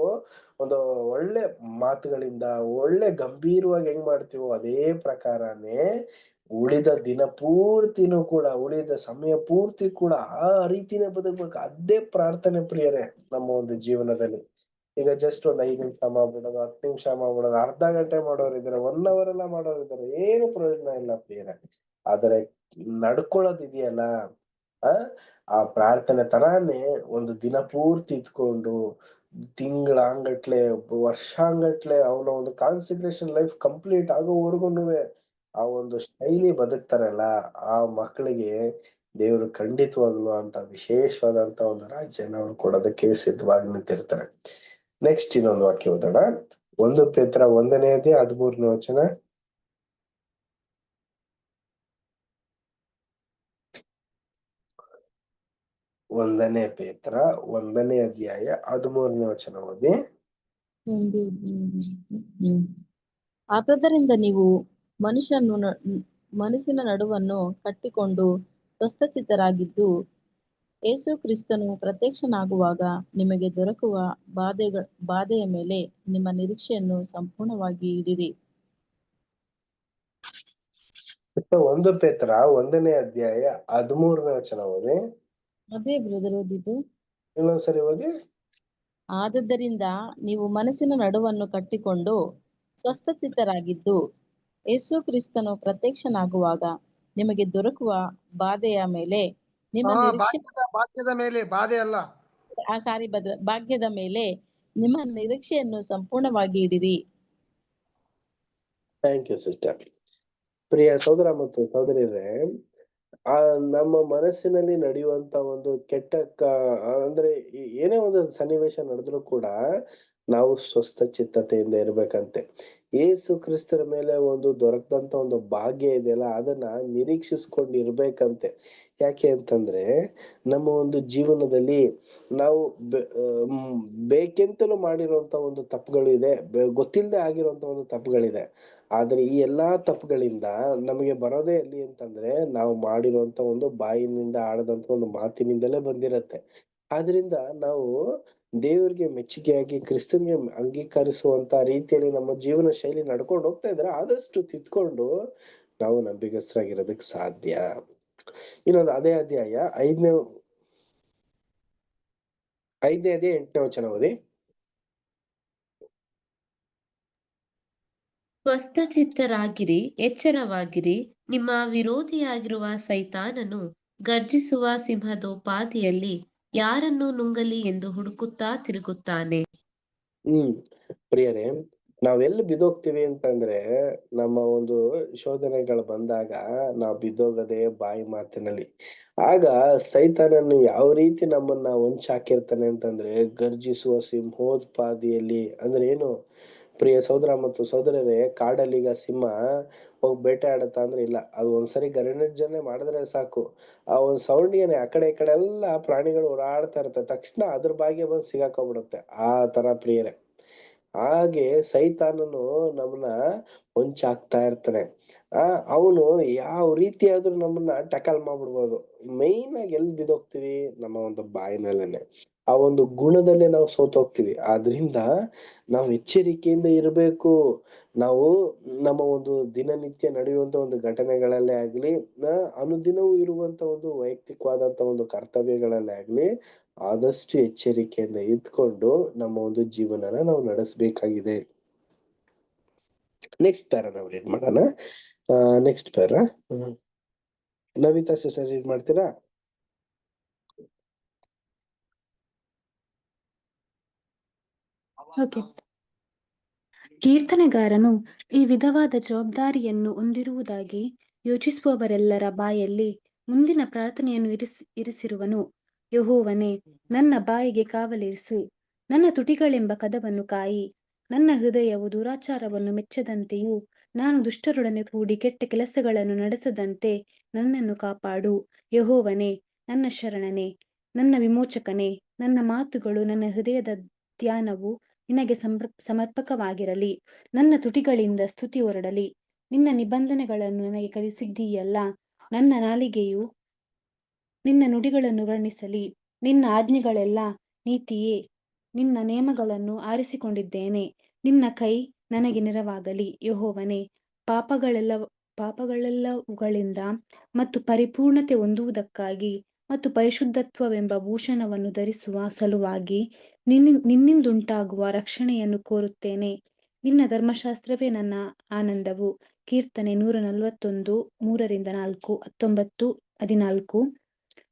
ಒಂದು ಒಳ್ಳೆ ಮಾತುಗಳಿಂದ ಒಳ್ಳೆ ಗಂಭೀರವಾಗಿ ಹೆಂಗ್ ಮಾಡ್ತೀವೋ ಅದೇ ಪ್ರಕಾರನೇ ಉಳಿದ ದಿನ ಪೂರ್ತಿನೂ ಕೂಡ, ಉಳಿದ ಸಮಯ ಪೂರ್ತಿ ಕೂಡ ಆ ರೀತಿನೇ ಬದುಕ್ಬೇಕು. ಅದೇ ಪ್ರಾರ್ಥನೆ ಪ್ರಿಯರೇ ನಮ್ಮ ಒಂದು ಜೀವನದಲ್ಲಿ. ಈಗ ಜಸ್ಟ್ ಒಂದ್ 5 ನಿಮಿಷ ಮಾಡ್ಬಿಡೋದು, 10 ನಿಮಿಷ ಮಾಡ್ಬಿಡೋದು, ಅರ್ಧ ಗಂಟೆ ಮಾಡೋರು ಇದಾರೆ, 1 ಅವರ್ ಎಲ್ಲ ಮಾಡೋರು ಇದಾರೆ, ಏನು ಪ್ರಯೋಜನ ಇಲ್ಲ ಪ್ರಿಯರೇ. ಆದ್ರೆ ನಡ್ಕೊಳ್ಳೋದಿದೆಯಲ್ಲ, ಆ ಪ್ರಾರ್ಥನೆ ತರಾನೇ ಒಂದು ದಿನ ಪೂರ್ತಿ ಇದ್ಕೊಂಡು ತಿಂಗಳಾಂಗಟ್ಲೆ ವರ್ಷಾಂಗಟ್ಲೆ ಅವನ ಒಂದು ಕಾನ್ಸಂಟ್ರೇಷನ್ ಲೈಫ್ ಕಂಪ್ಲೀಟ್ ಆಗೋವರೆಗೂನುವೆ ಆ ಒಂದು ಶೈಲಿ ಬದುಕ್ತಾರಲ್ಲ, ಆ ಮಕ್ಕಳಿಗೆ ದೇವರು ಖಂಡಿತವಾಗ್ಲು ಅಂತ ವಿಶೇಷವಾದಂತ ಒಂದು ರಾಜ್ಯನ ಅವ್ರು ಕೊಡೋದಕ್ಕೆ ಸಿದ್ಧವಾಗಿ ನಿಂತಿರ್ತಾರೆ. ನೆಕ್ಸ್ಟ್ ಇನ್ನೊಂದು ವಾಕ್ಯ ಓದೋಣ. 1 ಪೇತ್ರ 1ನೇ ಅಧ್ಯಾಯ 13ನೇ ವಚನ. 1 ಪೇತ್ರ 1ನೇ ಅಧ್ಯಾಯ 13ನೇ ವಚನ ಓದಿ. ಆದುದರಿಂದ ನೀವು ಮನಸ್ಸಿನ ನಡುವನ್ನು ಕಟ್ಟಿಕೊಂಡು ಸ್ವಸ್ಥಚಿತ್ತರಾಗಿದ್ದು, ಯೇಸು ಕ್ರಿಸ್ತನು ಪ್ರತ್ಯಕ್ಷನಾಗುವಾಗ ನಿಮಗೆ ದೊರಕುವ ಬಾಧೆಯ ಮೇಲೆ ನಿಮ್ಮ ನಿರೀಕ್ಷೆಯನ್ನು ಸಂಪೂರ್ಣವಾಗಿ ಇಡಿರಿ. 1 ಪೇತ್ರ 1ನೇ ಅಧ್ಯಾಯ 13ನೇ ವಚನ ಓದಿ. ಅದೇ ಬ್ರದರ್ ಓದಿದ್ದು. ಇನ್ನೊಂದ್ಸರಿ ಓದಿ. ಆದದ್ದರಿಂದ ನೀವು ಮನಸ್ಸಿನ ನಡುವನ್ನು ಕಟ್ಟಿಕೊಂಡು ಸ್ವಸ್ಥಚಿತ್ತರಾಗಿದ್ದು ಯೇಸು ಕ್ರಿಸ್ತನು ಪ್ರತ್ಯಕ್ಷನಾಗುವಾಗ ನಿಮಗೆ ದೊರಕುವ ಬಾಧೆಯ ಮೇಲೆ ನಿಮ್ಮ ನಿರೀಕ್ಷೆ ಭಾಗ್ಯದ ಮೇಲೆ ಬಾಧೆ ಅಲ್ಲ. ಭಾಗ್ಯದ ಮೇಲೆ ನಿಮ್ಮ ನಿರೀಕ್ಷೆಯನ್ನು ಸಂಪೂರ್ಣವಾಗಿ ಇಡಿರಿ. Thank you sister. ಪ್ರಿಯ ಸಹೋದರ ಮತ್ತು ಸಹೋದರಿಯರೇ, ನಮ್ಮ ಮನಸ್ಸಿನಲ್ಲಿ ನಡೆಯುವಂತ ಒಂದು ಕೆಟ್ಟ ಅಂದ್ರೆ ಏನೇ ಒಂದು ಸನ್ನಿವೇಶ ನಡೆದ್ರು ಕೂಡ ನಾವು ಸ್ವಸ್ಥ ಚಿತ್ತತೆಯಿಂದ ಇರ್ಬೇಕಂತೆ. ಯೇಸು ಕ್ರಿಸ್ತರ ಮೇಲೆ ಒಂದು ದೊರಕದಂತ ಒಂದು ಭಾಗ್ಯ ಇದೆಯಲ್ಲ, ಅದನ್ನ ನಿರೀಕ್ಷಿಸ್ಕೊಂಡು ಇರ್ಬೇಕಂತೆ. ಯಾಕೆ ಅಂತಂದ್ರೆ ನಮ್ಮ ಒಂದು ಜೀವನದಲ್ಲಿ ನಾವು ಬೇಕೆಂತಲೂ ಮಾಡಿರುವಂತ ಒಂದು ತಪ್ಪುಗಳು ಇದೆ, ಗೊತ್ತಿಲ್ಲದೆ ಆಗಿರುವಂತ ಒಂದು ತಪ್ಪುಗಳಿದೆ. ಆದ್ರೆ ಈ ಎಲ್ಲಾ ತಪ್ಪುಗಳಿಂದ ನಮಗೆ ಬರೋದೇ ಎಲ್ಲಿ ಅಂತಂದ್ರೆ ನಾವು ಮಾಡಿರುವಂತ ಒಂದು ಬಾಯಿನಿಂದ ಆಡದಂತ ಒಂದು ಮಾತಿನಿಂದಲೇ ಬಂದಿರತ್ತೆ. ಆದ್ರಿಂದ ನಾವು ದೇವರಿಗೆ ಮೆಚ್ಚುಗೆಯಾಗಿ ಕ್ರಿಸ್ತನ್ಗೆ ಅಂಗೀಕರಿಸುವಂತ ರೀತಿಯಲ್ಲಿ ನಮ್ಮ ಜೀವನ ಶೈಲಿ ನಡ್ಕೊಂಡು ಹೋಗ್ತಾ ಇದ್ರೆ ಆದಷ್ಟು ತಿದ್ಕೊಂಡು ನಾವು ನಂಬಿಗಸ್ತರಾಗಿರೋದಕ್ಕೆ ಸಾಧ್ಯ. ಇನ್ನೊಂದು ಅದೇ ಅಧ್ಯಾಯ 5ನೇ ಅಧ್ಯಾಯ 8ನೇ ವಚನ ಓದಿ. ಸ್ವಸ್ಥಚಿತ್ತರಾಗಿರಿ, ಎಚ್ಚರವಾಗಿರಿ. ನಿಮ್ಮ ವಿರೋಧಿಯಾಗಿರುವ ಸೈತಾನನು ಗರ್ಜಿಸುವ ಸಿಂಹದೋಪಾದಿಯಲ್ಲಿ ಯಾರನ್ನು ನುಂಗಲಿ ಎಂದು ಹುಡುಕುತ್ತಾ ತಿರುಗುತ್ತಾನೆ. ಪ್ರಿಯರೇ, ನಾವೆಲ್ಲಿ ಬಿದ್ದೋಗ್ತೀವಿ ಅಂತಂದ್ರೆ ನಮ್ಮ ಒಂದು ಶೋಧನೆಗಳು ಬಂದಾಗ ನಾವು ಬಿದ್ದೋಗದೆ ಬಾಯಿ ಮಾತಿನಲ್ಲಿ. ಆಗ ಸೈತಾನನು ಯಾವ ರೀತಿ ನಮ್ಮನ್ನ ಹೊಂಚಾಕಿರ್ತಾನೆ ಅಂತಂದ್ರೆ ಗರ್ಜಿಸುವ ಸಿಂಹೋತ್ಪಾದಿಯಲ್ಲಿ. ಅಂದ್ರೆ ಏನು ಪ್ರಿಯ ಸಹೋದರ ಮತ್ತು ಸಹೋದರರೇ, ಕಾಡಲ್ಲಿ ಈಗ ಸಿಂಹ ಹೋಗಿ ಬೇಟೆ ಆಡತ್ತ ಅಂದ್ರೆ ಇಲ್ಲ, ಅದು ಒಂದ್ಸರಿ ಗರ್ಜನೆ ಮಾಡಿದ್ರೆ ಸಾಕು, ಆ ಒಂದ್ ಸೌಂಡ್ಗೆನೆ ಆ ಕಡೆ ಈ ಕಡೆ ಎಲ್ಲಾ ಪ್ರಾಣಿಗಳು ಓಡಾಡ್ತಾ ಇರುತ್ತೆ, ತಕ್ಷಣ ಅದ್ರ ಬಾಯಿಗೆ ಬಂದು ಸಿಗಾಕೊಂಡ್ಬಿಡುತ್ತೆ. ಆ ತರ ಪ್ರಿಯರೇ, ಹಾಗೆ ಸೈತಾನನು ನಮ್ಮನ್ನ ಹೊಂಚಾಕ್ತಾ ಇರ್ತಾನೆ. ಅವನು ಯಾವ ರೀತಿಯಾದ್ರೂ ನಮ್ಮನ್ನ ಟಕಲ್ ಮಾಡ್ಬಿಡ್ಬೋದು. ಮೈನ್ ಆಗಿ ಎಲ್ಲಿ ಬಿದ್ದೋಗ್ತೀವಿ, ನಮ್ಮ ಒಂದು ಬಾಯಿನಲ್ಲೇನೆ, ಆ ಒಂದು ಗುಣದಲ್ಲೇ ನಾವು ಸೋತೋಗ್ತೀವಿ. ಆದ್ರಿಂದ ನಾವು ಎಚ್ಚರಿಕೆಯಿಂದ ಇರ್ಬೇಕು. ನಾವು ನಮ್ಮ ಒಂದು ದಿನನಿತ್ಯ ನಡೆಯುವಂತ ಒಂದು ಘಟನೆಗಳಲ್ಲೇ ಆಗ್ಲಿ, ಅನುದಿನವೂ ಇರುವಂತ ಒಂದು ವೈಯಕ್ತಿಕವಾದಂತ ಒಂದು ಕರ್ತವ್ಯಗಳಲ್ಲೇ ಆಗ್ಲಿ ಆದಷ್ಟು ಎಚ್ಚರಿಕೆಯಿಂದ ಇದ್ಕೊಂಡು ನಮ್ಮ ಒಂದು ಜೀವನನ ನಾವು ನಡೆಸಬೇಕಾಗಿದೆ. ನೆಕ್ಸ್ಟ್ ಪ್ಯಾರ ನಾವು ರೀಡ್ ಮಾಡೋಣ. Next para Navita sister read ಮಾಡ್ತೀರಾ? ಓಕೆ. ಕೀರ್ತನೆಗಾರನು ಈ ವಿಧವಾದ ಜವಾಬ್ದಾರಿಯನ್ನು ಹೊಂದಿರುವುದಾಗಿ ಯೋಚಿಸುವವರೆಲ್ಲರ ಬಾಯಲ್ಲಿ ಮುಂದಿನ ಪ್ರಾರ್ಥನೆಯನ್ನು ಇರಿಸಿರುವನು. ಯೆಹೋವನೇ, ನನ್ನ ಬಾಯಿಗೆ ಕಾವಲಿರಿಸು, ನನ್ನ ತುಟಿಗಳೆಂಬ ಕದವನ್ನು ಕಾಯಿ. ನನ್ನ ಹೃದಯವು ದುರಾಚಾರವನ್ನು ಮೆಚ್ಚದಂತೆಯೂ ನಾನು ದುಷ್ಟರೊಡನೆ ಕೂಡಿ ಕೆಟ್ಟ ಕೆಲಸಗಳನ್ನು ನಡೆಸದಂತೆ ನನ್ನನ್ನು ಕಾಪಾಡು. ಯೆಹೋವನೇ, ನನ್ನ ಶರಣನೇ, ನನ್ನ ವಿಮೋಚಕನೇ, ನನ್ನ ಮಾತುಗಳು ನನ್ನ ಹೃದಯದ ಧ್ಯಾನವು ನಿನಗೆ ಸಮರ್ಪಕವಾಗಿರಲಿ. ನನ್ನ ತುಟಿಗಳಿಂದ ಸ್ತುತಿ ಹೊರಡಲಿ. ನಿನ್ನ ನಿಬಂಧನೆಗಳನ್ನು ನನಗೆ ಕಲಿಸಿದ್ದೀಯಲ್ಲ. ನನ್ನ ನಾಲಿಗೆಯು ನಿನ್ನ ನುಡಿಗಳನ್ನು ವರ್ಣಿಸಲಿ. ನಿನ್ನ ಆಜ್ಞೆಗಳೆಲ್ಲ ನೀತಿಯೇ. ನಿನ್ನ ನೇಮಗಳನ್ನು ಆರಿಸಿಕೊಂಡಿದ್ದೇನೆ. ನಿನ್ನ ಕೈ ನನಗೆ ನೆರವಾಗಲಿ. ಯೆಹೋವನೇ, ಪಾಪಗಳೆಲ್ಲವುಗಳಿಂದ ಮತ್ತು ಪರಿಪೂರ್ಣತೆ ಹೊಂದುವುದಕ್ಕಾಗಿ ಮತ್ತು ಪರಿಶುದ್ಧತ್ವವೆಂಬ ಭೂಷಣವನ್ನು ಧರಿಸುವ ಸಲುವಾಗಿ ನಿನ್ನಿಂದುಂಟಾಗುವ ರಕ್ಷಣೆಯನ್ನು ಕೋರುತ್ತೇನೆ. ನಿನ್ನ ಧರ್ಮಶಾಸ್ತ್ರವೇ ನನ್ನ ಆನಂದವು. ಕೀರ್ತನೆ 141, 3-4, 19, 14,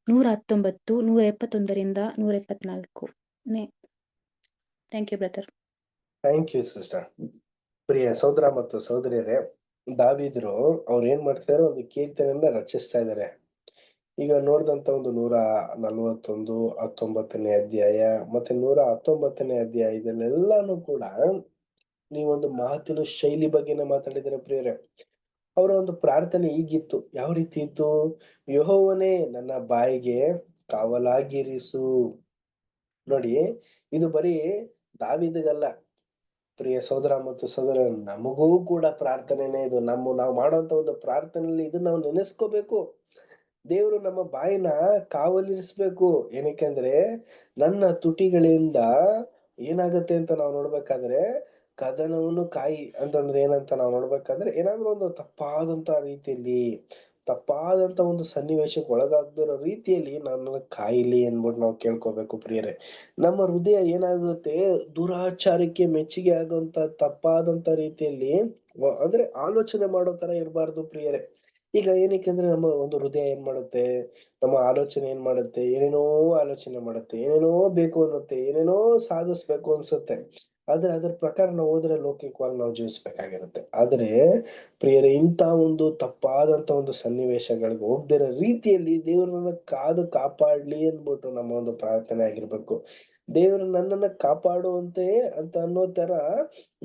119, 171, 174. Thank you brother. Thank you sister. ಪ್ರಿಯ ಸಹೋದರ ಮತ್ತು ಸಹೋದರಿಯರೇ, ದಾವೀದ್ರು ಅವ್ರು ಏನ್ ಮಾಡ್ತಿದಾರೆ, ಒಂದು ಕೀರ್ತನೆಯನ್ನ ರಚಿಸ್ತಾ ಇದ್ದಾರೆ. ಈಗ ನೋಡಿದಂತ ಒಂದು 141, 19ನೇ ಅಧ್ಯಾಯ ಮತ್ತೆ 119ನೇ ಅಧ್ಯಾಯ, ಇದನ್ನೆಲ್ಲಾನು ಕೂಡ ನೀವೊಂದು ಮಾತಿನ ಶೈಲಿ ಬಗ್ಗೆನೇ ಮಾತಾಡಿದರೆ ಪ್ರಿಯರೇ. ಅವರ ಒಂದು ಪ್ರಾರ್ಥನೆ ಹೀಗಿತ್ತು. ಯಾವ ರೀತಿ ಇತ್ತು? ಯೆಹೋವನೇ, ನನ್ನ ಬಾಯಿಗೆ ಕಾವಲಾಗಿರಿಸು. ನೋಡಿ, ಇದು ಬರೀ ದಾವೀದಗಲ್ಲ ಪ್ರಿಯ ಸಹೋದರ ಮತ್ತು ಸಹೋದರ, ನಮಗೂ ಕೂಡ ಪ್ರಾರ್ಥನೆನೇ ಇದು. ನಾವು ಮಾಡುವಂತ ಒಂದು ಪ್ರಾರ್ಥನೆಯಲ್ಲಿ ಇದನ್ನ ನಾವು ನೆನೆಸ್ಕೋಬೇಕು. ದೇವರು ನಮ್ಮ ಬಾಯಿನ ಕಾವಲಿರಿಸ್ಬೇಕು. ಏನಕ್ಕೆ ಅಂದ್ರೆ ನನ್ನ ತುಟಿಗಳಿಂದ ಏನಾಗತ್ತೆ ಅಂತ ನಾವು ನೋಡ್ಬೇಕಾದ್ರೆ ಕದನವನ್ನು ಕಾಯಿ ಅಂತಂದ್ರೆ ಏನಂತ ನಾವು ನೋಡ್ಬೇಕಾದ್ರೆ ಏನಾದ್ರೂ ಒಂದು ತಪ್ಪಾದಂತ ರೀತಿಯಲ್ಲಿ ತಪ್ಪಾದಂತ ಒಂದು ಸನ್ನಿವೇಶಕ್ಕೆ ಒಳಗಾಗದಿರೋ ರೀತಿಯಲ್ಲಿ ನನ್ನ ಕಾಯಿಲಿ ಅನ್ಬಿಟ್ಟು ನಾವು ಕೇಳ್ಕೊಬೇಕು ಪ್ರಿಯರೇ. ನಮ್ಮ ಹೃದಯ ಏನಾಗುತ್ತೆ, ದುರಾಚಾರಕ್ಕೆ ಮೆಚ್ಚುಗೆ ಆಗುವಂತ ತಪ್ಪಾದಂತ ರೀತಿಯಲ್ಲಿ ಅಂದ್ರೆ ಆಲೋಚನೆ ಮಾಡೋ ತರ ಇರಬಾರ್ದು ಪ್ರಿಯರೇ. ಈಗ ಏನಕ್ಕೆ ಅಂದ್ರೆ ನಮ್ಮ ಒಂದು ಹೃದಯ ಏನ್ ಮಾಡುತ್ತೆ, ನಮ್ಮ ಆಲೋಚನೆ ಏನ್ ಮಾಡುತ್ತೆ, ಏನೇನೋ ಆಲೋಚನೆ ಮಾಡುತ್ತೆ, ಏನೇನೋ ಬೇಕು ಅನ್ನುತ್ತೆ, ಏನೇನೋ ಸಾಧಿಸ್ಬೇಕು ಅನ್ಸುತ್ತೆ. ಆದ್ರೆ ಅದ್ರ ಪ್ರಕಾರ ನಾವು ಹೋದ್ರೆ ಲೌಕಿಕವಾಗಿ ನಾವು ಜೀವಿಸ್ಬೇಕಾಗಿರುತ್ತೆ. ಆದ್ರೆ ಪ್ರಿಯರೇ, ಇಂತ ಒಂದು ತಪ್ಪಾದಂತ ಒಂದು ಸನ್ನಿವೇಶಗಳಿಗೆ ಹೋಗ್ದಿರೋ ರೀತಿಯಲ್ಲಿ ದೇವ್ರನ್ನ ಕಾಪಾಡ್ಲಿ ಅನ್ಬಿಟ್ಟು ನಮ್ಮ ಒಂದು ಪ್ರಾರ್ಥನೆ ಆಗಿರ್ಬೇಕು. ದೇವರು ನನ್ನನ್ನ ಕಾಪಾಡುವಂತೆ ಅಂತ ಅನ್ನೋ ತರ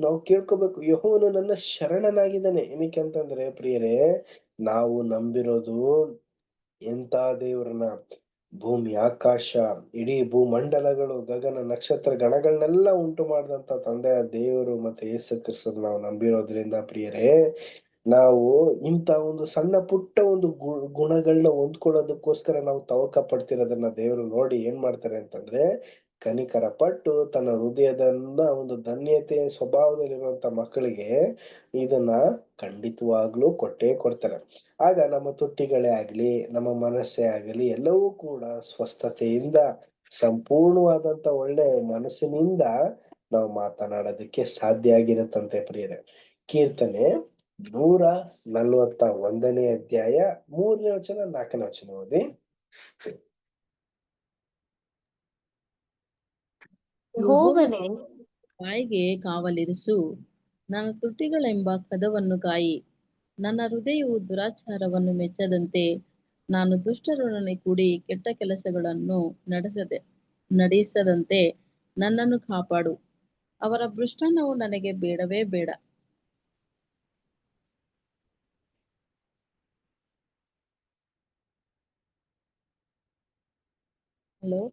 ನಾವು ಕೇಳ್ಕೊಬೇಕು. ಯೆಹೋವನು ನನ್ನ ಶರಣನಾಗಿದ್ದಾನೆ. ಏನಕ್ಕೆ ಅಂತಂದ್ರೆ ಪ್ರಿಯರೇ, ನಾವು ನಂಬಿರೋದು ಎಂತ ದೇವ್ರನ್ನ, ಭೂಮಿ ಆಕಾಶ ಇಡೀ ಭೂಮಂಡಲಗಳು ಗಗನ ನಕ್ಷತ್ರ ಗಣಗಳನ್ನೆಲ್ಲ ಉಂಟು ಮಾಡಿದಂತ ತಂದೆಯ ದೇವರು ಮತ್ತೆ ಯೇಸು ಕ್ರಿಸ್ತನ ನಾವು ನಂಬಿರೋದ್ರಿಂದ ಪ್ರಿಯರೇ, ನಾವು ಇಂತ ಒಂದು ಸಣ್ಣ ಪುಟ್ಟ ಒಂದು ಗುಣಗಳನ್ನ ಹೊಂದ್ಕೊಳ್ಳೋದಕ್ಕೋಸ್ಕರ ನಾವು ತವಕ ಪಡ್ತಿರೋದನ್ನ ದೇವರು ನೋಡಿ ಏನ್ ಮಾಡ್ತಾರೆ ಅಂತಂದ್ರೆ, ಕನಿಕರ ಪಟ್ಟು ತನ್ನ ಹೃದಯದನ್ನ ಒಂದು ಧನ್ಯತೆ ಸ್ವಭಾವದಲ್ಲಿರುವಂತ ಮಕ್ಕಳಿಗೆ ಇದನ್ನ ಖಂಡಿತವಾಗ್ಲೂ ಕೊಟ್ಟೇ ಕೊಡ್ತಾರೆ. ಆಗ ನಮ್ಮ ತುಟಿಗಳೇ ಆಗ್ಲಿ, ನಮ್ಮ ಮನಸ್ಸೇ ಆಗಲಿ, ಎಲ್ಲವೂ ಕೂಡ ಸ್ವಸ್ಥತೆಯಿಂದ ಸಂಪೂರ್ಣವಾದಂತ ಒಳ್ಳೆ ಮನಸ್ಸಿನಿಂದ ನಾವು ಮಾತನಾಡೋದಕ್ಕೆ ಸಾಧ್ಯ ಆಗಿರುತ್ತಂತೆ ಪ್ರಿಯರೇ. ಕೀರ್ತನೆ 141 ಅಧ್ಯಾಯ 3ನೇ ವಚನ 4ನೇ ವಚನ ಓದಿ. ಯೆಹೋವನೇ ಬಾಯಿಗೆ ಕಾವಲಿರಿಸು, ನನ್ನ ತುಟಿಗಳೆಂಬ ಕದವನ್ನು ಕಾಯಿ. ನನ್ನ ಹೃದಯವು ದುರಾಚಾರವನ್ನು ಮೆಚ್ಚದಂತೆ, ನಾನು ದುಷ್ಟರೊಡನೆ ಕೂಡಿ ಕೆಟ್ಟ ಕೆಲಸಗಳನ್ನು ನಡೆಸದಂತೆ ನನ್ನನ್ನು ಕಾಪಾಡು. ಅವರ ಭೃಷ್ಟನವು ನನಗೆ ಬೇಡವೇ ಬೇಡ. ಹಲೋ,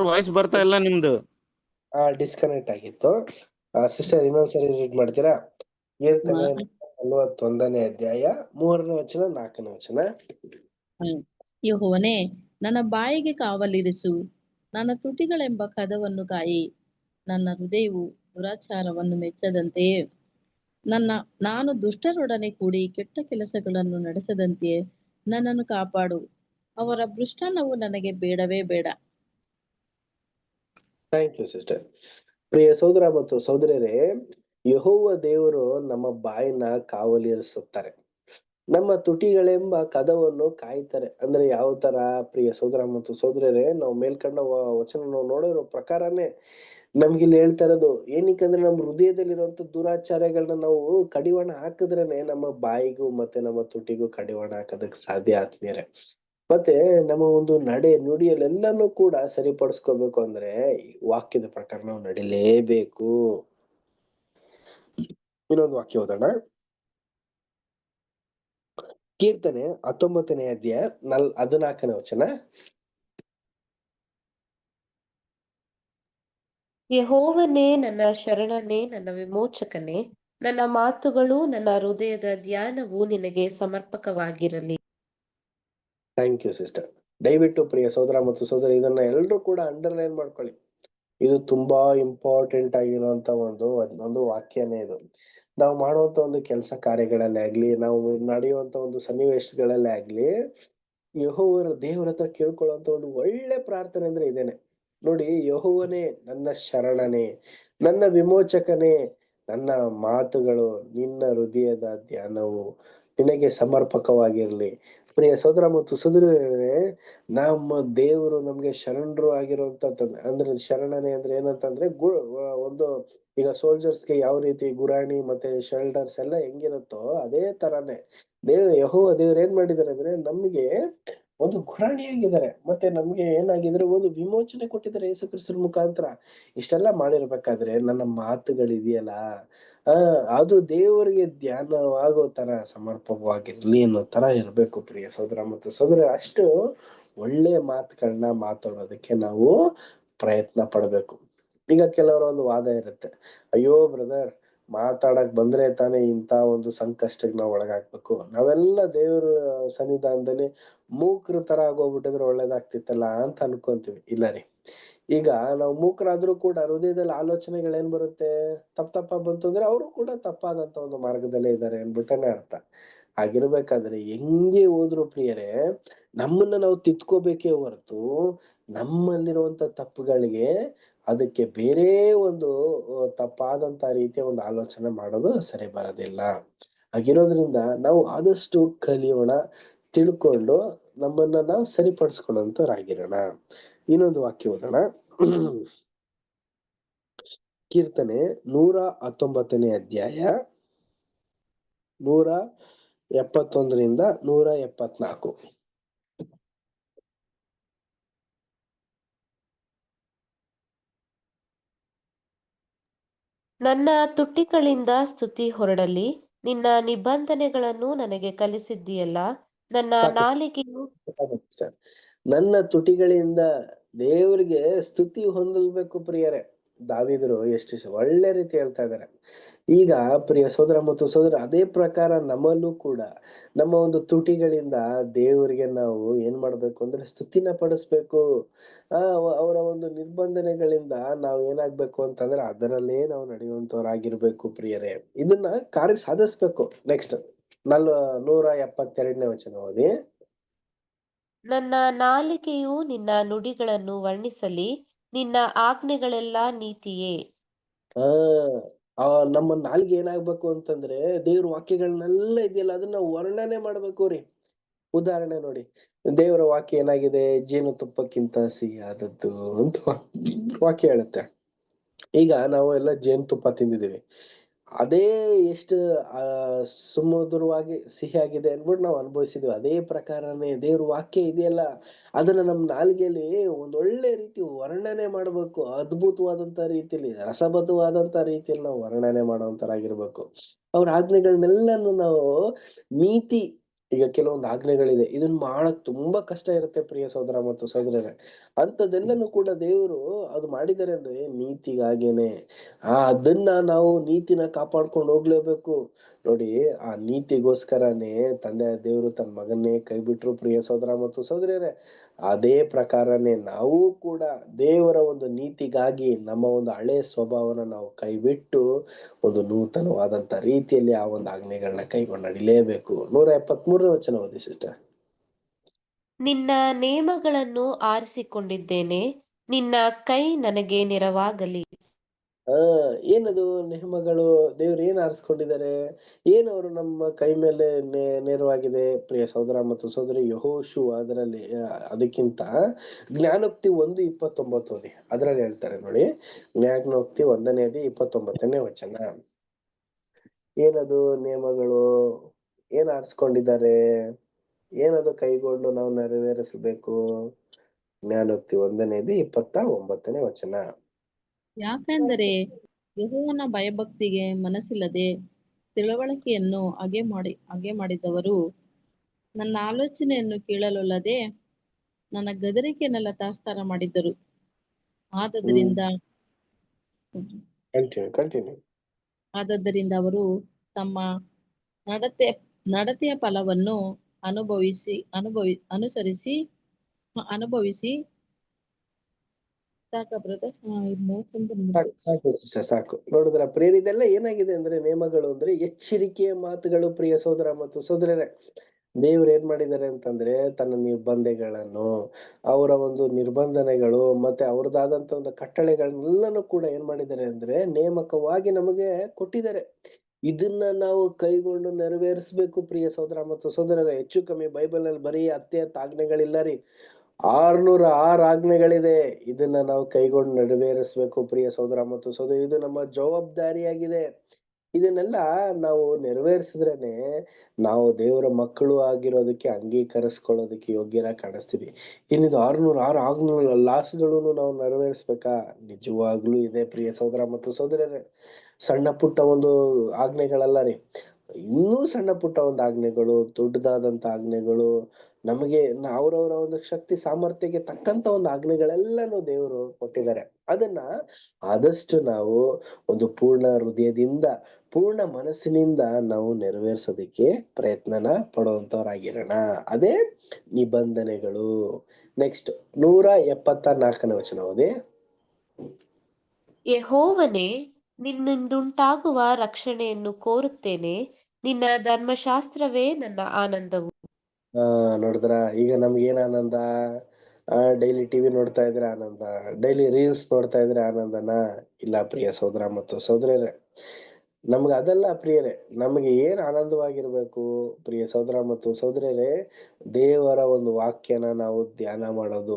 ವಾಯ್ಸ್ ಬರ್ತಾ ಇಲ್ಲ ನಿಮ್ದು. ಡಿಸ್ಕನೆಕ್ಟ್ ಆಗಿತ್ತು. ಸಿಸ್ಟರ್ ಇನ್ನೊಂದ್ಸರಿ ರೀಡ್ ಮಾಡ್ತೀರಾ? ಕೀರ್ತನೆ 41 ಅಧ್ಯಾಯ 3ನೇ ವಚನ 4ನೇ ವಚನ. ಯೆಹೋವನೇ, ನನ್ನ ಬಾಯಿಗೆ ಕಾವಲಿರಿಸು, ನನ್ನ ತುಟಿಗಳೆಂಬ ಕದವನ್ನು ಕಾಯಿ. ನನ್ನ ಹೃದಯವು ದುರಾಚಾರವನ್ನು ಮೆಚ್ಚದಂತೆಯೇ, ನಾನು ದುಷ್ಟರೊಡನೆ ಕೂಡಿ ಕೆಟ್ಟ ಕೆಲಸಗಳನ್ನು ನಡೆಸದಂತೆಯೇ ನನ್ನನ್ನು ಕಾಪಾಡು. ಅವರ ಭೃಷ್ಟನವು ನನಗೆ ಬೇಡವೇ ಬೇಡ. Thank you sister. ಪ್ರಿಯ ಸಹೋದರ ಮತ್ತು ಸಹೋದರರೇ, ಯೆಹೋವ ದೇವರು ನಮ್ಮ ಬಾಯಿನ ಕಾವಲಿರಿಸುತ್ತಾರೆ, ನಮ್ಮ ತುಟಿಗಳೆಂಬ ಕದವನ್ನು ಕಾಯ್ತಾರೆ. ಅಂದ್ರೆ ಯಾವ ತರ ಪ್ರಿಯ ಸಹೋದರ ಮತ್ತು ಸಹೋದರರೇ, ನಾವು ಮೇಲ್ಕಂಡ ವಚನ ನಾವು ನೋಡಿರೋ ಪ್ರಕಾರನೇ ನಮ್ಗೆ ಇಲ್ಲಿ ಹೇಳ್ತಾ ಇರೋದು. ಏನಕ್ಕಂದ್ರೆ ನಮ್ಮ ಹೃದಯದಲ್ಲಿರುವಂತ ದುರಾಚಾರಗಳನ್ನ ನಾವು ಕಡಿವಾಣ ಹಾಕಿದ್ರೇನೆ ನಮ್ಮ ಬಾಯಿಗೂ ಮತ್ತೆ ನಮ್ಮ ತುಟಿಗೂ ಕಡಿವಾಣ ಹಾಕೋದಕ್ ಸಾಧ್ಯ ಆತ್ಮೀಯರೇ. ಮತ್ತೆ ನಮ್ಮ ಒಂದು ನಡೆ ನುಡಿಯಲ್ಲೆಲ್ಲಾನು ಕೂಡ ಸರಿಪಡಿಸ್ಕೋಬೇಕು ಅಂದ್ರೆ ವಾಕ್ಯದ ಪ್ರಕಾರ ನಾವು ನಡಿಲೇಬೇಕು. ಇನ್ನೊಂದು ವಾಕ್ಯ ಓದೋಣ. ಕೀರ್ತನೆ 19ನೇ ಅಧ್ಯಾಯ 14ನೇ ವಚನ. ಯೆಹೋವನೇ ನನ್ನ ಶರಣನೇ, ನನ್ನ ವಿಮೋಚಕನೇ, ನನ್ನ ಮಾತುಗಳು ನನ್ನ ಹೃದಯದ ಧ್ಯಾನವು ನಿನಗೆ ಸಮರ್ಪಕವಾಗಿರಲಿ. Thank you sister. ದಯವಿಟ್ಟು ಪ್ರಿಯ ಸಹೋದರ ಮತ್ತು ಸಹೋದರಿ, ಇದನ್ನ ಎಲ್ಲರೂ ಕೂಡ ಅಂಡರ್ಲೈನ್ ಮಾಡ್ಕೊಳ್ಳಿ. ಇದು ತುಂಬಾ ಇಂಪಾರ್ಟೆಂಟ್ ಆಗಿರುವಂತ ಒಂದು ವಾಕ್ಯನೇ ಇದು. ನಾವು ಮಾಡುವಂತ ಒಂದು ಕೆಲಸ ಕಾರ್ಯಗಳಲ್ಲೇ ಆಗ್ಲಿ, ನಾವು ನಡೆಯುವಂತ ಒಂದು ಸನ್ನಿವೇಶಗಳಲ್ಲೇ ಆಗ್ಲಿ, ಯೆಹೋವರ ದೇವರ ಹತ್ರ ಕೇಳ್ಕೊಳ್ಳುವಂತ ಒಂದು ಒಳ್ಳೆ ಪ್ರಾರ್ಥನೆ ಅಂದ್ರೆ ಇದೇನೆ ನೋಡಿ. ಯೆಹೋವನೇ ನನ್ನ ಶರಣನೇ, ನನ್ನ ವಿಮೋಚಕನೇ, ನನ್ನ ಮಾತುಗಳು ನಿನ್ನ ಹೃದಯದ ಧ್ಯಾನವು ನಿನಗೆ ಸಮರ್ಪಕವಾಗಿರ್ಲಿ. ಪ್ರಿಯ ಸಹೋದರ ಮತ್ತು ಸಹೋದರರೇ, ನಮ್ಮ ದೇವರು ನಮ್ಗೆ ಶರಣರು ಆಗಿರುವಂತ ಅಂದ್ರೆ ಶರಣನೆ ಅಂದ್ರೆ ಏನಂತಂದ್ರೆ ಒಂದು ಈಗ ಸೋಲ್ಜರ್ಸ್ಗೆ ಯಾವ ರೀತಿ ಗುರಾಣಿ ಮತ್ತೆ ಶೆಲ್ಟರ್ಸ್ ಎಲ್ಲ ಹೆಂಗಿರುತ್ತೋ ಅದೇ ತರಾನೇ ಯೆಹೋವ ದೇವ್ರು ಏನ್ ಮಾಡಿದಾರೆ ಅಂದ್ರೆ ನಮ್ಗೆ ಒಂದು ಗುರಾಣಿಯಾಗಿದ್ದಾರೆ. ಮತ್ತೆ ನಮ್ಗೆ ಏನಾಗಿದ್ರೆ ಒಂದು ವಿಮೋಚನೆ ಕೊಟ್ಟಿದ್ದಾರೆ ಯೇಸು ಕ್ರಿಸ್ತನ ಮುಖಾಂತರ. ಇಷ್ಟೆಲ್ಲ ಮಾಡಿರ್ಬೇಕಾದ್ರೆ ನನ್ನ ಮಾತುಗಳಿದೆಯಲ್ಲ ಅದು ದೇವರಿಗೆ ಧ್ಯಾನವಾಗೋ ತರ ಸಮರ್ಪಕವಾಗಿರ್ಲಿ ಅನ್ನೋ ತರ ಇರ್ಬೇಕು ಪ್ರಿಯ ಸಹೋದರ ಮತ್ತು ಸಹೋದರ. ಅಷ್ಟು ಒಳ್ಳೆಯ ಮಾತುಗಳನ್ನ ಮಾತಾಡೋದಕ್ಕೆ ನಾವು ಪ್ರಯತ್ನ ಪಡ್ಬೇಕು. ಈಗ ಕೆಲವರ ಒಂದು ವಾದ ಇರುತ್ತೆ, ಅಯ್ಯೋ ಬ್ರದರ್, ಮಾತಾಡಕ್ ಬಂದ್ರೆ ತಾನೇ ಇಂತ ಒಂದು ಸಂಕಷ್ಟಕ್ಕೆ ನಾವು ಒಳಗಾಗ್ಬೇಕು, ನಾವೆಲ್ಲ ದೇವ್ರ ಸನ್ನಿಧಾನದಲ್ಲಿ ಮೂಕ್ರ ತರ ಆಗೋಗ್ಬಿಟ್ಟಿದ್ರೆ ಒಳ್ಳೇದಾಗ್ತಿತ್ತಲ್ಲ ಅಂತ ಅನ್ಕೊಂತೀವಿ. ಇಲ್ಲ ರೀ, ಈಗ ನಾವು ಮೂಕರಾದ್ರೂ ಕೂಡ ಹೃದಯದಲ್ಲಿ ಆಲೋಚನೆಗಳೇನ್ ಬರುತ್ತೆ, ತಪ್ಪ ಬಂತು ಅಂದ್ರೆ ಅವರು ಕೂಡ ತಪ್ಪಾದಂತ ಒಂದು ಮಾರ್ಗದಲ್ಲೇ ಇದ್ದಾರೆ ಅನ್ಬಿಟ್ಟನೆ ಅರ್ಥ. ಹಾಗಿರ್ಬೇಕಾದ್ರೆ ಹೆಂಗೆ ಹೋದ್ರು ಪ್ರಿಯರೇ, ನಮ್ಮನ್ನ ನಾವು ತಿದ್ಕೋಬೇಕೇ ಹೊರತು ನಮ್ಮಲ್ಲಿರುವಂತ ತಪ್ಪುಗಳಿಗೆ ಅದಕ್ಕೆ ಬೇರೆ ಒಂದು ತಪ್ಪಾದಂತ ರೀತಿಯ ಒಂದು ಆಲೋಚನೆ ಮಾಡೋದು ಸರಿ ಬರೋದಿಲ್ಲ. ಹಾಗಿರೋದ್ರಿಂದ ನಾವು ಆದಷ್ಟು ಕಲಿಯೋಣ, ತಿಳ್ಕೊಂಡು ನಮ್ಮನ್ನ ನಾವು ಸರಿಪಡಿಸ್ಕೊಳ್ಳೋಂತವ್ರಾಗಿರೋಣ. ಇನ್ನೊಂದು ವಾಕ್ಯ ಓದೋಣ. ಕೀರ್ತನೆ 119 ಅಧ್ಯಾಯ 171ರಿಂದ 174. ನನ್ನ ತುಟಿಗಳಿಂದ ಸ್ತುತಿ ಹೊರಡಲಿ, ನಿನ್ನ ನಿಬಂಧನೆಗಳನ್ನು ನನಗೆ ಕಲಿಸಿದ್ದೀಯಲ್ಲ. ನನ್ನ ಸಾಕು ನಾಲಿಗೆಯು sister. ನನ್ನ ತುಟಿಗಳಿಂದ ದೇವರಿಗೆ ಸ್ತುತಿ ಹೊಂದಲ್ಬೇಕು ಪ್ರಿಯರೇ. ದಾವೀದರು ಎಷ್ಟು ಒಳ್ಳೆ ರೀತಿ ಹೇಳ್ತಾ ಇದ್ದಾರೆ. ಈಗ ಪ್ರಿಯ ಸೋದರ ಮತ್ತು ಸೋದರ, ಅದೇ ಪ್ರಕಾರ ನಮ್ಮಲ್ಲೂ ಕೂಡ ನಮ್ಮ ಒಂದು ತುಟಿಗಳಿಂದ ದೇವರಿಗೆ ನಾವು ಏನ್ ಮಾಡ್ಬೇಕು ಅಂದ್ರೆ ಸ್ತುತಿನ ಪಡಿಸ್ಬೇಕು. ಅವರ ಒಂದು ನಿರ್ಬಂಧನೆಗಳಿಂದ ನಾವು ಏನಾಗ್ಬೇಕು ಅಂತಂದ್ರೆ ಅದರಲ್ಲೇ ನಾವು ನಡೆಯುವಂತವ್ರಾಗಿರ್ಬೇಕು ಪ್ರಿಯರೇ. ಇದನ್ನ ಕಾರ್ಯ ಸಾಧಿಸ್ಬೇಕು. ನೆಕ್ಸ್ಟ್ 172ನೇ ವಚನ ಓದಿ. ನನ್ನ ನಾಲಿಗೆಯು ನಿನ್ನ ನುಡಿಗಳನ್ನು ವರ್ಣಿಸಲಿ, ನಿನ್ನ ಆಜ್ಞೆಗಳೆಲ್ಲ ನೀತಿಯೇ. ಆ ನಮ್ಮ ನಾಲ್ಗೆ ಏನಾಗ್ಬೇಕು ಅಂತಂದ್ರೆ ದೇವ್ರ ವಾಕ್ಯಗಳನ್ನೆಲ್ಲ ಇದೆಯಲ್ಲ ಅದನ್ನ ವರ್ಣನೆ ಮಾಡ್ಬೇಕು ರೀ. ಉದಾಹರಣೆ ನೋಡಿ, ದೇವರ ವಾಕ್ಯ ಏನಾಗಿದೆ, ಜೇನುತುಪ್ಪಕ್ಕಿಂತ ಸಿಹಿಯಾದದ್ದು ಅಂತ ವಾಕ್ಯ ಹೇಳುತ್ತೆ. ಈಗ ನಾವು ಎಲ್ಲ ಜೇನುತುಪ್ಪ ತಿಂದಿದೀವಿ, ಅದೇ ಎಷ್ಟು ಸುಮಧುರವಾಗಿ ಸಿಹಿಯಾಗಿದೆ ಅನ್ಬಿಟ್ಟು ನಾವು ಅನುಭವಿಸಿದ್ವಿ. ಅದೇ ಪ್ರಕಾರನೇ ದೇವ್ರ ವಾಕ್ಯ ಇದೆಯಲ್ಲ ಅದನ್ನ ನಮ್ ನಾಲಿಗೆಯಲ್ಲಿ ಒಂದೊಳ್ಳೆ ರೀತಿ ವರ್ಣನೆ ಮಾಡ್ಬೇಕು. ಅದ್ಭುತವಾದಂತ ರೀತಿಯಲ್ಲಿ, ರಸಬದ್ಧವಾದಂತ ರೀತಿಯಲ್ಲಿ ನಾವು ವರ್ಣನೆ ಮಾಡುವಂತರಾಗಿರ್ಬೇಕು. ಅವ್ರ ಆಜ್ಞೆಗಳನ್ನೆಲ್ಲಾನು ನಾವು ನೀತಿ. ಈಗ ಕೆಲವೊಂದು ಆಜ್ಞೆಗಳಿದೆ, ಇದನ್ನ ಮಾಡಕ್ ತುಂಬಾ ಕಷ್ಟ ಇರುತ್ತೆ ಪ್ರಿಯ ಸಹೋದರ ಮತ್ತು ಸಹೋದರರೇ. ಅಂತದೆಲ್ಲನು ಕೂಡ ದೇವರು ಅದು ಮಾಡಿದ್ದಾರೆ ಅಂದ್ರೆ ನೀತಿಗಾಗೇನೆ. ಅದನ್ನ ನಾವು ನೀತಿನ ಕಾಪಾಡ್ಕೊಂಡು ಹೋಗ್ಲೇಬೇಕು. ನೋಡಿ, ಆ ನೀತಿಗೋಸ್ಕರನೇ ತಂದೆ ದೇವರು ತನ್ನ ಮಗನ್ನೇ ಕೈ ಬಿಟ್ರು ಪ್ರಿಯ ಸಹೋದರ ಮತ್ತು ಸಹೋದರಿಯರೇ. ಅದೇ ಪ್ರಕಾರನೇ ನಾವು ಕೂಡ ದೇವರ ಒಂದು ನೀತಿಗಾಗಿ ನಮ್ಮ ಒಂದು ಹಳೆ ಸ್ವಭಾವನ ನಾವು ಕೈ ಬಿಟ್ಟು ಒಂದು ನೂತನವಾದಂತ ರೀತಿಯಲ್ಲಿ ಆ ಒಂದು ಆಜ್ಞೆಗಳನ್ನ ಕೈಗೊಂಡು ನಡಿಲೇಬೇಕು. 173ನೇ ವಚನ ಓದಿ ಸಿಸ್ಟರ್. ನಿನ್ನ ನೇಮಗಳನ್ನು ಆರಿಸಿಕೊಂಡಿದ್ದೇನೆ, ನಿನ್ನ ಕೈ ನನಗೆ ನೆರವಾಗಲಿ. ಏನದು ನೇಮಗಳು? ದೇವ್ರು ಏನ್ ಆರಿಸ್ಕೊಂಡಿದ್ದಾರೆ? ಏನ್ ಅವರು ನಮ್ಮ ಕೈ ಮೇಲೆ ನೇರವಾಗಿದೆ ಪ್ರಿಯ ಸಹೋದರ ಮತ್ತು ಸಹೋದರಿ? ಯೆಹೋಶುವ ಅದರಲ್ಲಿ ಅದಕ್ಕಿಂತ ಜ್ಞಾನೋಕ್ತಿ 1:29 ಓದಿ. ಅದ್ರಲ್ಲಿ ಹೇಳ್ತಾರೆ ನೋಡಿ, ಜ್ಞಾನೋಕ್ತಿ 1ನೇ ಅಧ್ಯಾಯ 29ನೇ ವಚನ. ಏನದು ನೇಮಗಳು? ಏನ್ ಆರಿಸ್ಕೊಂಡಿದ್ದಾರೆ? ಏನದು ಕೈಗೊಂಡು ನಾವು ನೆರವೇರಿಸಬೇಕು? ಜ್ಞಾನೋಕ್ತಿ 1ನೇ ಅಧ್ಯಾಯ 29ನೇ ವಚನ. ಯಾಕೆಂದರೆ ಯೆಹೋವನ ಭಯಭಕ್ತಿಗೆ ಮನಸ್ಸಿಲ್ಲದೆ ತಿಳುವಳಿಕೆಯನ್ನು ಅಗೆ ಮಾಡಿದವರು ನನ್ನ ಆಲೋಚನೆಯನ್ನು ಕೇಳಲೊಲ್ಲದೆ ನನ್ನ ಗದರಿಕೆಯನ್ನೆಲ್ಲ ತಾತ್ಸಾರ ಮಾಡಿದ್ದರು. ಆದದ್ದರಿಂದ ಅವರು ತಮ್ಮ ನಡತೆಯ ಫಲವನ್ನು ಅನುಭವಿಸಿ ಸಾಕ ಬ್ರದರ್? ಸಾಕು ನೋಡಿದ್ರ ಪ್ರೇರ್, ಇದೆಲ್ಲ ಏನಾಗಿದೆ ಅಂದ್ರೆ ನೇಮಗಳು ಅಂದ್ರೆ ಎಚ್ಚರಿಕೆಯ ಮಾತುಗಳು ಪ್ರಿಯ ಸೋದರ ಮತ್ತು ಸೋದರರೇ. ದೇವ್ರು ಏನ್ ಮಾಡಿದ್ದಾರೆ ಅಂತಂದ್ರೆ ತನ್ನ ನಿರ್ಬಂಧಗಳನ್ನು, ಅವರ ಒಂದು ನಿರ್ಬಂಧನೆಗಳು ಮತ್ತೆ ಅವ್ರದ್ದಾದಂತ ಒಂದು ಕಟ್ಟಳೆಗಳನ್ನೆಲ್ಲನೂ ಕೂಡ ಏನ್ ಮಾಡಿದ್ದಾರೆ ಅಂದ್ರೆ ನೇಮಕವಾಗಿ ನಮಗೆ ಕೊಟ್ಟಿದ್ದಾರೆ. ಇದನ್ನ ನಾವು ಕೈಗೊಂಡು ನೆರವೇರಿಸ್ಬೇಕು ಪ್ರಿಯ ಸೋದರ ಮತ್ತು ಸೋದರರೇ. ಹೆಚ್ಚು ಕಮ್ಮಿ ಬೈಬಲ್ ನಲ್ಲಿ ಬರೀ 10 ಆಜ್ಞೆಗಳಿಲ್ಲ ರೀ, 606 ಆಜ್ಞೆಗಳಿದೆ. ಇದನ್ನ ನಾವು ಕೈಗೊಂಡು ನೆರವೇರಿಸ್ಬೇಕು ಪ್ರಿಯ ಸಹೋದರ ಮತ್ತು ಸಹೋದರಿ. ಇದು ನಮ್ಮ ಜವಾಬ್ದಾರಿಯಾಗಿದೆ. ಇದನ್ನೆಲ್ಲ ನಾವು ನೆರವೇರಿಸಿದ್ರೇನೆ ನಾವು ದೇವರ ಮಕ್ಕಳು ಆಗಿರೋದಕ್ಕೆ, ಅಂಗೀಕರಿಸ್ಕೊಳ್ಳೋದಕ್ಕೆ ಯೋಗ್ಯರಾಗಿ ಕಾಣಿಸ್ತೀವಿ. ಇನ್ನಿದು 606 ಆಜ್ಞೆಗಳ ಲಾಸ್ಗಳನ್ನು ನಾವು ನೆರವೇರಿಸ್ಬೇಕಾ? ನಿಜವಾಗ್ಲೂ ಇದೆ ಪ್ರಿಯ ಸಹೋದರ ಮತ್ತು ಸಹೋದರರೇ. ಸಣ್ಣ ಪುಟ್ಟ ಒಂದು ಆಜ್ಞೆಗಳಲ್ಲ ರೀ, ಇನ್ನೂ ಸಣ್ಣ ಪುಟ್ಟ ಒಂದು ಆಜ್ಞೆಗಳು, ದೊಡ್ಡದಾದಂತ ಆಜ್ಞೆಗಳು, ನಮಗೆ ಅವರವರ ಒಂದು ಶಕ್ತಿ ಸಾಮರ್ಥ್ಯಕ್ಕೆ ತಕ್ಕಂತ ಒಂದು ಆಜ್ಞೆಗಳೆಲ್ಲಾನು ದೇವರು ಕೊಟ್ಟಿದ್ದಾರೆ. ಅದನ್ನ ಆದಷ್ಟು ನಾವು ಒಂದು ಪೂರ್ಣ ಹೃದಯದಿಂದ, ಪೂರ್ಣ ಮನಸ್ಸಿನಿಂದ ನಾವು ನೆರವೇರಿಸೋದಕ್ಕೆ ಪ್ರಯತ್ನನ ಪಡುವಂತವರಾಗಿರೋಣ. ಅದೇ ನಿಬಂಧನೆಗಳು. ನೆಕ್ಸ್ಟ್ 174ನೇ ವಚನ ಓದಿ. ಯೆಹೋವನೇ, ನಿನ್ನಿಂದುಂಟಾಗುವ ರಕ್ಷಣೆಯನ್ನು ಕೋರುತ್ತೇನೆ. ನಿನ್ನ ಧರ್ಮಶಾಸ್ತ್ರವೇ ನನ್ನ ಆನಂದವು. ನೋಡಿದ್ರ ಈಗ ನಮ್ಗೆ ಏನ್ ಆನಂದ? ಡೈಲಿ ಟಿವಿ ನೋಡ್ತಾ ಇದ್ರೆ ಆನಂದ, ಡೈಲಿ ರೀಲ್ಸ್ ನೋಡ್ತಾ ಇದ್ರೆ ಆನಂದನಾ? ಇಲ್ಲ ಪ್ರಿಯ ಸಹೋದರ ಮತ್ತು ಸಹೋದರಿಯರೇ, ನಮ್ಗೆ ಅದೆಲ್ಲ ಪ್ರಿಯರೇ. ನಮಗೆ ಏನ್ ಆನಂದವಾಗಿರ್ಬೇಕು ಪ್ರಿಯ ಸಹೋದರ ಮತ್ತು ಸಹೋದರಿಯರೇ? ದೇವರ ಒಂದು ವಾಕ್ಯನ ನಾವು ಧ್ಯಾನ ಮಾಡೋದು,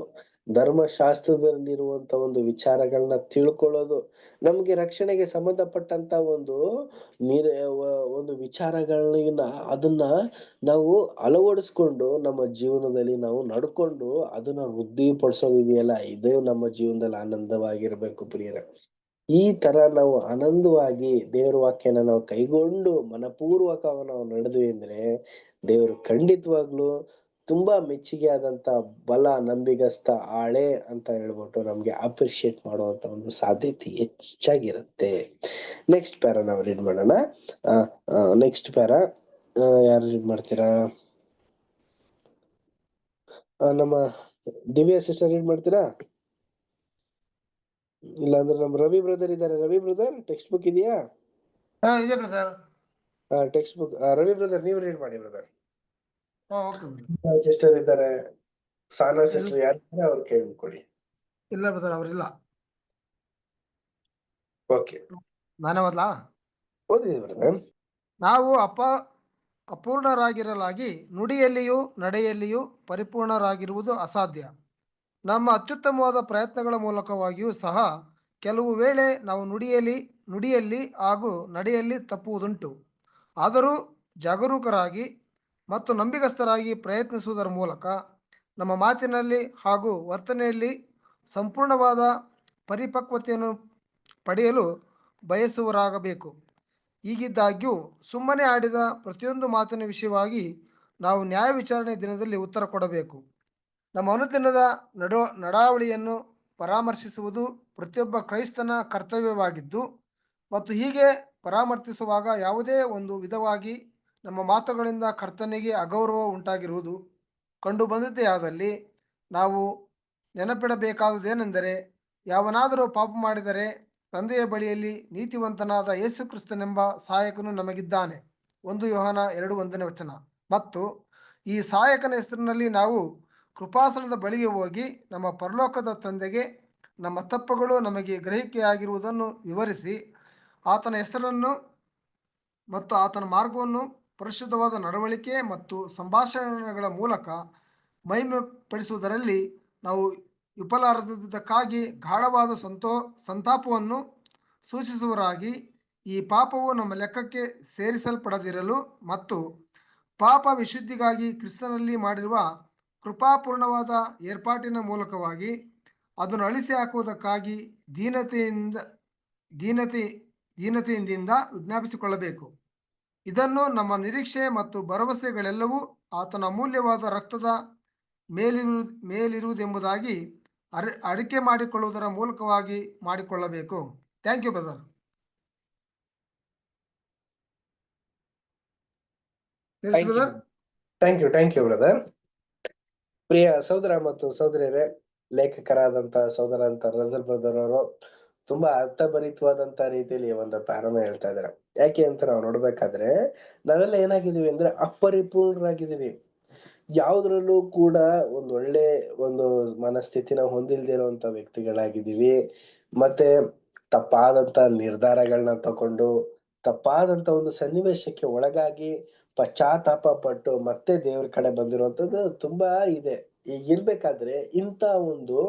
ಧರ್ಮಶಾಸ್ತ್ರದಲ್ಲಿರುವಂತ ಒಂದು ವಿಚಾರಗಳನ್ನ ತಿಳ್ಕೊಳ್ಳೋದು, ನಮ್ಗೆ ರಕ್ಷಣೆಗೆ ಸಂಬಂಧಪಟ್ಟಂತ ಒಂದು ವಿಚಾರಗಳನ್ನ ಅದನ್ನ ನಾವು ಅಳವಡಿಸ್ಕೊಂಡು ನಮ್ಮ ಜೀವನದಲ್ಲಿ ನಾವು ನಡ್ಕೊಂಡು ಅದನ್ನ ವೃದ್ಧಿಪಡಿಸೋದಿದೆಯಲ್ಲ, ಇದು ನಮ್ಮ ಜೀವನದಲ್ಲಿ ಆನಂದವಾಗಿರ್ಬೇಕು ಪ್ರಿಯರೇ. ಈ ತರ ನಾವು ಆನಂದವಾಗಿ ದೇವರ ವಾಕ್ಯನ ನಾವು ಕೈಗೊಂಡು ಮನಪೂರ್ವಕ ನಾವು ನಡೆದ್ವಿ ಅಂದ್ರೆ ದೇವರು ಖಂಡಿತವಾಗ್ಲು ತುಂಬಾ ಮೆಚ್ಚುಗೆ ಆದಂತ ಬಲ ನಂಬಿಗಸ್ತ ಆಳೆ ಅಂತ ಹೇಳ್ಬಿಟ್ಟು ನಮ್ಗೆ ಅಪ್ರಿಶಿಯೇಟ್ ಮಾಡುವಂತ ಒಂದು ಸಾಧ್ಯತೆ ಹೆಚ್ಚಾಗಿರುತ್ತೆ. ನೆಕ್ಸ್ಟ್ ಪ್ಯಾರ ನಾವು ರೀಡ್ ಮಾಡೋಣ. ನೆಕ್ಸ್ಟ್ ಪ್ಯಾರ ಯಾರು ರೀಡ್ ಮಾಡ್ತೀರಾ? ನಮ್ಮ ದಿವ್ಯಾ ಸಿಸ್ಟರ್ ರೀಡ್ ಮಾಡ್ತೀರಾ? ಇಲ್ಲ ಅಂದ್ರೆ ನಮ್ಮ ರವಿ ಬ್ರದರ್ ಇದ್ದಾರೆ. ರವಿ ಬ್ರದರ್ ಟೆಕ್ಸ್ಟ್ ಬುಕ್ ಇದೆಯಾ? ಇದೆ brother. Text book Ravi brother ನೀವು ರೀಡ್ ಮಾಡಿ ಬ್ರದರ್. ಓಕೆ ಸಿಸ್ಟರ್ ಇದ್ದಾರೆ, ಸಾನಾ ಸಿಸ್ಟರ್ ಯಾರಿದ್ದಾರೆ ಅವ್ರು ಕೇಳ್ಕೊಡಿ. ಇಲ್ಲ ಬ್ರದರ್, ಅವ್ರಿಲ್ಲ. ಓಕೆ, ನಾನೇ ಮೊದ್ಲಾ? ಓದಿದೆ ಬ್ರದರ್. ನಾವು ಅಪೂರ್ಣರಾಗಿರಲಾಗಿ ನುಡಿಯಲ್ಲಿಯೂ ನಡೆಯಲ್ಲಿಯೂ ಪರಿಪೂರ್ಣರಾಗಿರುವುದು ಅಸಾಧ್ಯ. ನಮ್ಮ ಅತ್ಯುತ್ತಮವಾದ ಪ್ರಯತ್ನಗಳ ಮೂಲಕವಾಗಿಯೂ ಸಹ ಕೆಲವು ವೇಳೆ ನಾವು ನುಡಿಯಲ್ಲಿ ಹಾಗೂ ನಡೆಯಲ್ಲಿ ತಪ್ಪುವುದುಂಟು. ಆದರೂ ಜಾಗರೂಕರಾಗಿ ಮತ್ತು ನಂಬಿಗಸ್ತರಾಗಿ ಪ್ರಯತ್ನಿಸುವುದರ ಮೂಲಕ ನಮ್ಮ ಮಾತಿನಲ್ಲಿ ಹಾಗೂ ವರ್ತನೆಯಲ್ಲಿ ಸಂಪೂರ್ಣವಾದ ಪರಿಪಕ್ವತೆಯನ್ನು ಪಡೆಯಲು ಬಯಸುವರಾಗಬೇಕು. ಹೀಗಿದ್ದಾಗ್ಯೂ ಸುಮ್ಮನೆ ಆಡಿದ ಪ್ರತಿಯೊಂದು ಮಾತಿನ ವಿಷಯವಾಗಿ ನಾವು ನ್ಯಾಯ ವಿಚಾರಣೆ ದಿನದಲ್ಲಿ ಉತ್ತರ ಕೊಡಬೇಕು. ನಮ್ಮ ಅನುದಿನದ ನಡಾವಳಿಯನ್ನು ಪರಾಮರ್ಶಿಸುವುದು ಪ್ರತಿಯೊಬ್ಬ ಕ್ರೈಸ್ತನ ಕರ್ತವ್ಯವಾಗಿದ್ದು, ಮತ್ತು ಹೀಗೆ ಪರಾಮರ್ಶಿಸುವಾಗ ಯಾವುದೇ ಒಂದು ವಿಧವಾಗಿ ನಮ್ಮ ಮಾತುಗಳಿಂದ ಕರ್ತನಿಗೆ ಅಗೌರವ ಉಂಟಾಗಿರುವುದು ಕಂಡು ಬಂದಿದ್ದೇ ಆದಲ್ಲಿ ನಾವು ನೆನಪಿಡಬೇಕಾದುದೇನೆಂದರೆ, ಯಾವನಾದರೂ ಪಾಪ ಮಾಡಿದರೆ ತಂದೆಯ ಬಳಿಯಲ್ಲಿ ನೀತಿವಂತನಾದ ಯೇಸು ಕ್ರಿಸ್ತನೆಂಬ ಸಹಾಯಕನು ನಮಗಿದ್ದಾನೆ. 1 ಯೋಹಾನ 2:1 ಮತ್ತು ಈ ಸಹಾಯಕನ ಹೆಸರಿನಲ್ಲಿ ನಾವು ಕೃಪಾಸನದ ಬಳಿಗೆ ಹೋಗಿ ನಮ್ಮ ಪರಲೋಕದ ತಂದೆಗೆ ನಮ್ಮ ತಪ್ಪುಗಳು ನಮಗೆ ಗ್ರಹಿಕೆಯಾಗಿರುವುದನ್ನು ವಿವರಿಸಿ ಆತನ ಹೆಸರನ್ನು ಮತ್ತು ಆತನ ಮಾರ್ಗವನ್ನು ಪರಿಶುದ್ಧವಾದ ನಡವಳಿಕೆ ಮತ್ತು ಸಂಭಾಷಣೆಗಳ ಮೂಲಕ ಮಹಿಮೆಪಡಿಸುವುದರಲ್ಲಿ ನಾವು ವಿಫಲರಾದದ್ದಕ್ಕಾಗಿ ಗಾಢವಾದ ಸಂತಾಪವನ್ನು ಸೂಚಿಸುವರಾಗಿ, ಈ ಪಾಪವು ನಮ್ಮ ಲೆಕ್ಕಕ್ಕೆ ಸೇರಿಸಲ್ಪಡದಿರಲು ಮತ್ತು ಪಾಪ ವಿಶುದ್ಧಿಗಾಗಿ ಕ್ರಿಸ್ತನಲ್ಲಿ ಮಾಡಿರುವ ಕೃಪಾಪೂರ್ಣವಾದ ಏರ್ಪಾಟಿನ ಮೂಲಕವಾಗಿ ಅದನ್ನು ಅಳಿಸಿ ಹಾಕುವುದಕ್ಕಾಗಿ ದೀನತೆಯಿಂದ ವಿಜ್ಞಾಪಿಸಿಕೊಳ್ಳಬೇಕು. ಇದನ್ನು ನಮ್ಮ ನಿರೀಕ್ಷೆ ಮತ್ತು ಭರವಸೆಗಳೆಲ್ಲವೂ ಆತನ ಅಮೂಲ್ಯವಾದ ರಕ್ತದ ಮೇಲಿರುವುದೆಂಬುದಾಗಿ ಅರಿಕೆ ಮಾಡಿಕೊಳ್ಳುವುದರ ಮೂಲಕವಾಗಿ ಮಾಡಿಕೊಳ್ಳಬೇಕು. Thank you brother. Thank you brother. ಪ್ರಿಯ ಸಹೋದರ ಮತ್ತು ಸಹೋದರಿಯರೇ, ಲೇಖಕರಾದಂತ ಸಹೋದರ ಅಂತ ರಜಲ್ ಬ್ರದರ್ ಅವರು ತುಂಬಾ ಅರ್ಥಭರಿತವಾದಂತ ರೀತಿಯಲ್ಲಿ ಒಂದು ಪ್ಯಾರನ ಹೇಳ್ತಾ ಇದಾರೆ. ಯಾಕೆ ಅಂತ ನಾವು ನೋಡ್ಬೇಕಾದ್ರೆ ನಾವೆಲ್ಲ ಏನಾಗಿದೀವಿ ಅಂದ್ರೆ ಅಪರಿಪೂರ್ಣರಾಗಿದ್ದೀವಿ. ಯಾವ್ದ್ರಲ್ಲೂ ಕೂಡ ಒಳ್ಳೆ ಒಂದು ಮನಸ್ಥಿತಿನ ಹೊಂದಿಲ್ದೇ ಇರುವಂತ ವ್ಯಕ್ತಿಗಳಾಗಿದ್ದೀವಿ. ಮತ್ತೆ ತಪ್ಪಾದಂತ ನಿರ್ಧಾರಗಳನ್ನ ತಕೊಂಡು ತಪ್ಪಾದಂತ ಒಂದು ಸನ್ನಿವೇಶಕ್ಕೆ ಒಳಗಾಗಿ ಪಶ್ಚಾತ್ತಾಪ ಪಟ್ಟು ಮತ್ತೆ ದೇವ್ರ ಕಡೆ ಬಂದಿರುವಂತದ್ದು ತುಂಬಾ ಇದೆ. ಈಗಿರ್ಬೇಕಾದ್ರೆ ಇಂಥ ಒಂದು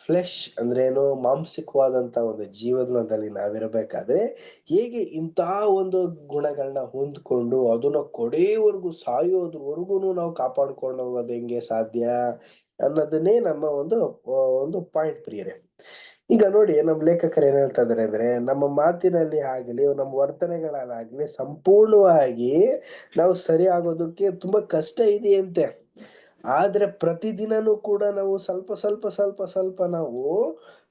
ಫ್ಲೆಶ್ ಅಂದ್ರೇನು, ಮಾಂಸಿಕವಾದಂತ ಒಂದು ಜೀವನದಲ್ಲಿ ನಾವಿರ್ಬೇಕಾದ್ರೆ ಹೇಗೆ ಇಂಥ ಒಂದು ಗುಣಗಳನ್ನ ಹೊಂದ್ಕೊಂಡು ಅದನ್ನ ಕೊಡೆಯವರೆಗೂ ಸಾಯೋದ್ವರೆಗೂ ನಾವು ಕಾಪಾಡ್ಕೊಂಡು ಹೋಗೋದು ಹೆಂಗೆ ಸಾಧ್ಯ ಅನ್ನೋದನ್ನೇ ನಮ್ಮ ಒಂದು ಪಾಯಿಂಟ್ ಪ್ರಿಯರೇ. ಈಗ ನೋಡಿ, ನಮ್ಮ ಲೇಖಕರು ಏನ್ ಹೇಳ್ತಾ ಇದಾರೆ ಅಂದ್ರೆ, ನಮ್ಮ ಮಾತಿನಲ್ಲಿ ಆಗ್ಲಿ ನಮ್ಮ ವರ್ತನೆಗಳಲ್ಲಾಗ್ಲಿ ಸಂಪೂರ್ಣವಾಗಿ ನಾವು ಸರಿ ಆಗೋದಕ್ಕೆ ತುಂಬಾ ಕಷ್ಟ ಇದೆಯಂತೆ. ಆದ್ರೆ ಪ್ರತಿದಿನನೂ ಕೂಡ ನಾವು ಸ್ವಲ್ಪ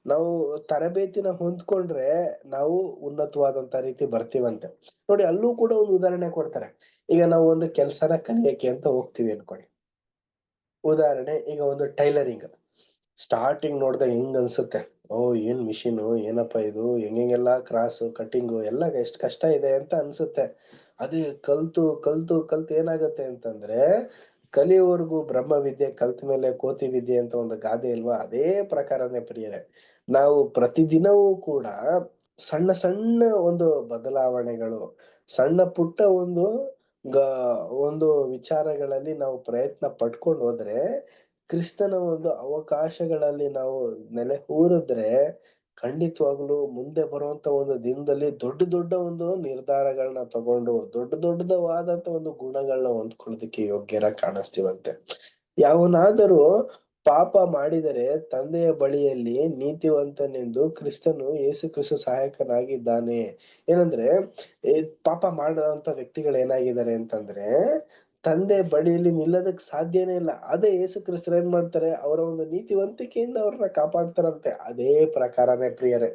ನಾವು ತರಬೇತಿನ ಹೊಂದ್ಕೊಂಡ್ರೆ ನಾವು ಉನ್ನತವಾದಂತ ರೀತಿ ಬರ್ತೀವಂತೆ. ನೋಡಿ, ಅಲ್ಲೂ ಕೂಡ ಒಂದು ಉದಾಹರಣೆ ಕೊಡ್ತಾರೆ. ಈಗ ನಾವು ಒಂದು ಕೆಲ್ಸನ ಕಲಿಯಕ್ಕೆ ಅಂತ ಹೋಗ್ತೀವಿ ಅನ್ಕೊಳ್ಳಿ. ಉದಾಹರಣೆ, ಈಗ ಒಂದು ಟೈಲರಿಂಗ್ ಸ್ಟಾರ್ಟಿಂಗ್ ನೋಡ್ದಾಗ ಹೆಂಗ್ ಅನ್ಸುತ್ತೆ, ಓ ಏನ್ ಮಿಷಿನ್, ಏನಪ್ಪಾ ಇದು, ಹೆಂಗೆಲ್ಲ ಕ್ರಾಸ್ ಕಟ್ಟಿಂಗು ಎಲ್ಲ ಎಷ್ಟ್ ಕಷ್ಟ ಇದೆ ಅಂತ ಅನ್ಸುತ್ತೆ. ಅದೇ ಕಲ್ತು ಕಲ್ತು ಕಲ್ತು ಏನಾಗತ್ತೆ ಅಂತಂದ್ರೆ, ಕಲಿಯುವವರೆಗೂ ಬ್ರಹ್ಮ ವಿದ್ಯೆ ಕಲ್ತ ಮೇಲೆ ಕೋತಿ ವಿದ್ಯೆ ಅಂತ ಒಂದು ಗಾದೆ ಇಲ್ವಾ, ಅದೇ ಪ್ರಕಾರನೇ ಪ್ರಿಯರೇ. ನಾವು ಪ್ರತಿದಿನವೂ ಕೂಡ ಸಣ್ಣ ಸಣ್ಣ ಒಂದು ಬದಲಾವಣೆಗಳು, ಸಣ್ಣ ಪುಟ್ಟ ಗ ಒಂದು ವಿಚಾರಗಳಲ್ಲಿ ನಾವು ಪ್ರಯತ್ನ ಪಟ್ಕೊಂಡು ಹೋದ್ರೆ, ಕ್ರಿಸ್ತನ ಒಂದು ಅವಕಾಶಗಳಲ್ಲಿ ನಾವು ನೆಲೆ ಊರಿದ್ರೆ, ಖಂಡಿತವಾಗ್ಲೂ ಮುಂದೆ ಬರುವಂತ ಒಂದು ದಿನದಲ್ಲಿ ದೊಡ್ಡ ದೊಡ್ಡ ಒಂದು ನಿರ್ಧಾರಗಳನ್ನ ತಗೊಂಡು ದೊಡ್ಡ ದೊಡ್ಡವಾದಂತ ಒಂದು ಗುಣಗಳನ್ನ ಹೊಂದ್ಕೊಳ್ಳೋದಕ್ಕೆ ಯೋಗ್ಯರಾಗಿ ಕಾಣಿಸ್ತೀವಂತೆ. ಯಾವನಾದರೂ ಪಾಪ ಮಾಡಿದರೆ ತಂದೆಯ ಬಳಿಯಲ್ಲಿ ನೀತಿವಂತನೆಂದು ಕ್ರಿಸ್ತನು ಯೇಸು ಕ್ರಿಸ್ತ ಸಹಾಯಕನಾಗಿದ್ದಾನೆ. ಏನಂದ್ರೆ ಪಾಪ ಮಾಡುವಂತ ವ್ಯಕ್ತಿಗಳು ಏನಾಗಿದ್ದಾರೆ ಅಂತಂದ್ರೆ, ತಂದೆ ಬಳಿಯಲ್ಲಿ ನಿಲ್ಲದಕ್ ಸಾಧ್ಯನೇ ಇಲ್ಲ. ಅದೇ ಯೇಸು ಕ್ರಿಸ್ತರು ಏನ್ ಮಾಡ್ತಾರೆ, ಅವರ ಒಂದು ನೀತಿವಂತಿಕೆಯಿಂದ ಅವ್ರನ್ನ ಕಾಪಾಡ್ತಾರಂತೆ. ಅದೇ ಪ್ರಕಾರನೇ ಪ್ರಿಯರೇ.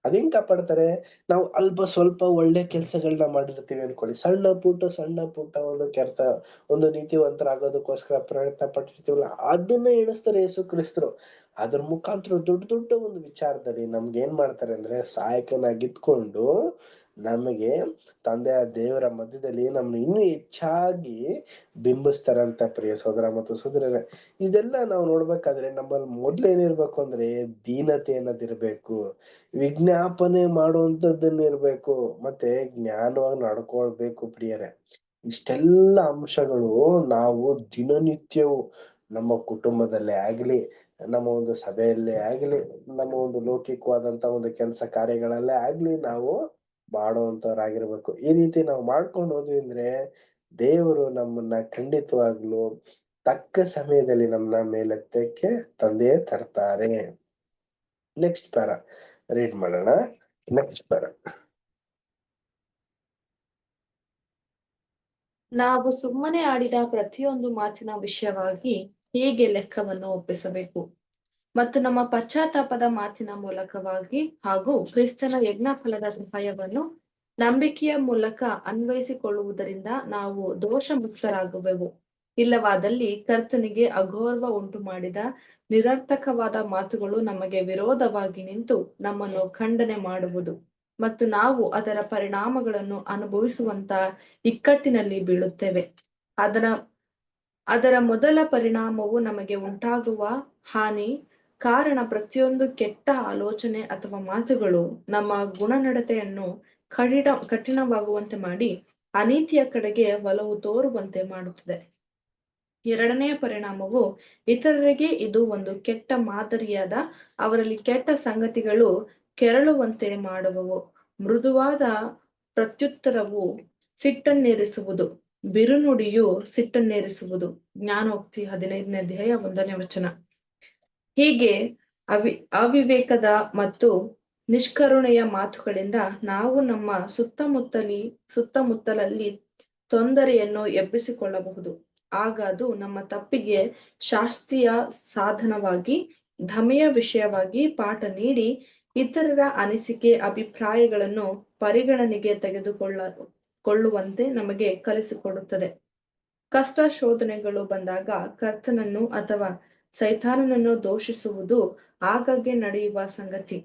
ಅದೇಂಗ್ ಕಾಪಾಡ್ತಾರೆ, ನಾವು ಅಲ್ಪ ಸ್ವಲ್ಪ ಒಳ್ಳೆ ಕೆಲ್ಸಗಳನ್ನ ಮಾಡಿರ್ತೀವಿ ಅನ್ಕೊಳ್ಳಿ, ಸಣ್ಣ ಪುಟ್ಟ ಒಂದು ಕೆಲಸ, ಒಂದು ನೀತಿವಂತರಾಗೋದಕ್ಕೋಸ್ಕರ ಪ್ರಯತ್ನ ಪಟ್ಟಿರ್ತೀವಲ್ಲ, ಅದನ್ನ ಎಣಿಸ್ತಾರೆ ಯೇಸು ಕ್ರಿಸ್ತರು. ಅದ್ರ ಮುಖಾಂತರ ದೊಡ್ಡ ದೊಡ್ಡ ಒಂದು ವಿಚಾರದಲ್ಲಿ ನಮ್ಗೆ ಏನ್ ಮಾಡ್ತಾರೆ ಅಂದ್ರೆ, ಸಹಾಯಕನಾಗಿದ್ಕೊಂಡು ನಮಗೆ ತಂದೆಯ ದೇವರ ಮಧ್ಯದಲ್ಲಿ ನಮ್ನ ಇನ್ನೂ ಹೆಚ್ಚಾಗಿ ಬಿಂಬಿಸ್ತಾರಂತ ಪ್ರಿಯ ಸಹೋದರ ಮತ್ತು ಸಹೋದರರೇ. ಇದೆಲ್ಲ ನಾವು ನೋಡ್ಬೇಕಾದ್ರೆ ನಮ್ಮಲ್ಲಿ ಮೊದ್ಲು ಏನಿರ್ಬೇಕು ಅಂದ್ರೆ, ದೀನತೆ ಅನ್ನೋದಿರ್ಬೇಕು, ವಿಜ್ಞಾಪನೆ ಮಾಡುವಂತದ್ದನ್ನ ಇರ್ಬೇಕು, ಮತ್ತೆ ಜ್ಞಾನವಾಗಿ ನಡ್ಕೊಳ್ಬೇಕು ಪ್ರಿಯರೇ. ಇಷ್ಟೆಲ್ಲ ಅಂಶಗಳು ನಾವು ದಿನನಿತ್ಯವೂ ನಮ್ಮ ಕುಟುಂಬದಲ್ಲೇ ಆಗ್ಲಿ, ನಮ್ಮ ಒಂದು ಸಭೆಯಲ್ಲೇ ಆಗ್ಲಿ, ನಮ್ಮ ಒಂದು ಲೌಕಿಕವಾದಂತ ಒಂದು ಕೆಲಸ ಕಾರ್ಯಗಳಲ್ಲೇ ಆಗ್ಲಿ ನಾವು ಮಾಡುವಂತವ್ರಾಗಿರ್ಬೇಕು. ಈ ರೀತಿ ನಾವು ಮಾಡ್ಕೊಂಡು ಹೋದ್ವಿ ಅಂದ್ರೆ, ದೇವರು ನಮ್ಮನ್ನ ಖಂಡಿತವಾಗ್ಲು ತಕ್ಕ ಸಮಯದಲ್ಲಿ ನಮ್ಮನ್ನ ಮೇಲೆತ್ತಕ್ಕೆ ತಂದೆ ತರ್ತಾರೆ. ನೆಕ್ಸ್ಟ್ ಪ್ಯಾರ ರೀಡ್ ಮಾಡೋಣ. Next para. ನಾವು ಸುಮ್ಮನೆ ಆಡಿದ ಪ್ರತಿಯೊಂದು ಮಾತಿನ ವಿಷಯವಾಗಿ ಹೇಗೆ ಲೆಕ್ಕವನ್ನು ಒಪ್ಪಿಸಬೇಕು ಮತ್ತು ನಮ್ಮ ಪಶ್ಚಾತ್ತಾಪದ ಮಾತಿನ ಮೂಲಕವಾಗಿ ಹಾಗೂ ಕ್ರಿಸ್ತನ ಯಜ್ಞಫಲದ ಸಹಾಯವನ್ನು ನಂಬಿಕೆಯ ಮೂಲಕ ಅನ್ವಯಿಸಿಕೊಳ್ಳುವುದರಿಂದ ನಾವು ದೋಷ ಮುಕ್ತರಾಗುವೆವು. ಇಲ್ಲವಾದಲ್ಲಿ ಕರ್ತನಿಗೆ ಅಗೌರವ ಉಂಟು ಮಾಡಿದ ನಿರರ್ಥಕವಾದ ಮಾತುಗಳು ನಮಗೆ ವಿರೋಧವಾಗಿ ನಿಂತು ನಮ್ಮನ್ನು ಖಂಡನೆ ಮಾಡುವುದು ಮತ್ತು ನಾವು ಅದರ ಪರಿಣಾಮಗಳನ್ನು ಅನುಭವಿಸುವಂತ ಇಕ್ಕಟ್ಟಿನಲ್ಲಿ ಬೀಳುತ್ತೇವೆ. ಅದರ ಮೊದಲ ಪರಿಣಾಮವು ನಮಗೆ ಉಂಟಾಗುವ ಹಾನಿ ಕಾರಣ ಪ್ರತಿಯೊಂದು ಕೆಟ್ಟ ಆಲೋಚನೆ ಅಥವಾ ಮಾತುಗಳು ನಮ್ಮ ಗುಣನಡತೆಯನ್ನು ಕಠಿಣವಾಗುವಂತೆ ಮಾಡಿ ಅನೀತಿಯ ಕಡೆಗೆ ಒಲವು ತೋರುವಂತೆ ಮಾಡುತ್ತದೆ. ಎರಡನೆಯ ಪರಿಣಾಮವು ಇತರರಿಗೆ ಇದು ಒಂದು ಕೆಟ್ಟ ಮಾದರಿಯಾದ ಅವರಲ್ಲಿ ಕೆಟ್ಟ ಸಂಗತಿಗಳು ಕೆರಳುವಂತೆ ಮಾಡುವವು. ಮೃದುವಾದ ಪ್ರತ್ಯುತ್ತರವು ಸಿಟ್ಟನ್ನೇರಿಸುವುದು, ಬಿರುನುಡಿಯು ಸಿಟ್ಟನ್ನೇರಿಸುವುದು. ಜ್ಞಾನೋಕ್ತಿ 15ನೇ ಅಧ್ಯಾಯ 1ನೇ ವಚನ. ಹೀಗೆ ಅವಿವೇಕದ ಮತ್ತು ನಿಷ್ಕರುಣೆಯ ಮಾತುಗಳಿಂದ ನಾವು ನಮ್ಮ ಸುತ್ತಮುತ್ತಲಲ್ಲಿ ತೊಂದರೆಯನ್ನು ಎಬ್ಬಿಸಿಕೊಳ್ಳಬಹುದು. ಆಗ ಅದು ನಮ್ಮ ತಪ್ಪಿಗೆ ಶಾಸ್ತಿಯ ಸಾಧನವಾಗಿ, ಧಮೆಯ ವಿಷಯವಾಗಿ ಪಾಠ ನೀಡಿ ಇತರರ ಅನಿಸಿಕೆ ಅಭಿಪ್ರಾಯಗಳನ್ನು ಪರಿಗಣನೆಗೆ ತೆಗೆದುಕೊಳ್ಳುವಂತೆ ನಮಗೆ ಕಲಿಸಿಕೊಡುತ್ತದೆ. ಕಷ್ಟ ಶೋಧನೆಗಳು ಬಂದಾಗ ಕರ್ತನನ್ನು ಅಥವಾ ಸೈತಾನನನ್ನು ದೋಷಿಸುವುದು ಆಗಾಗ್ಗೆ ನಡೆಯುವ ಸಂಗತಿ.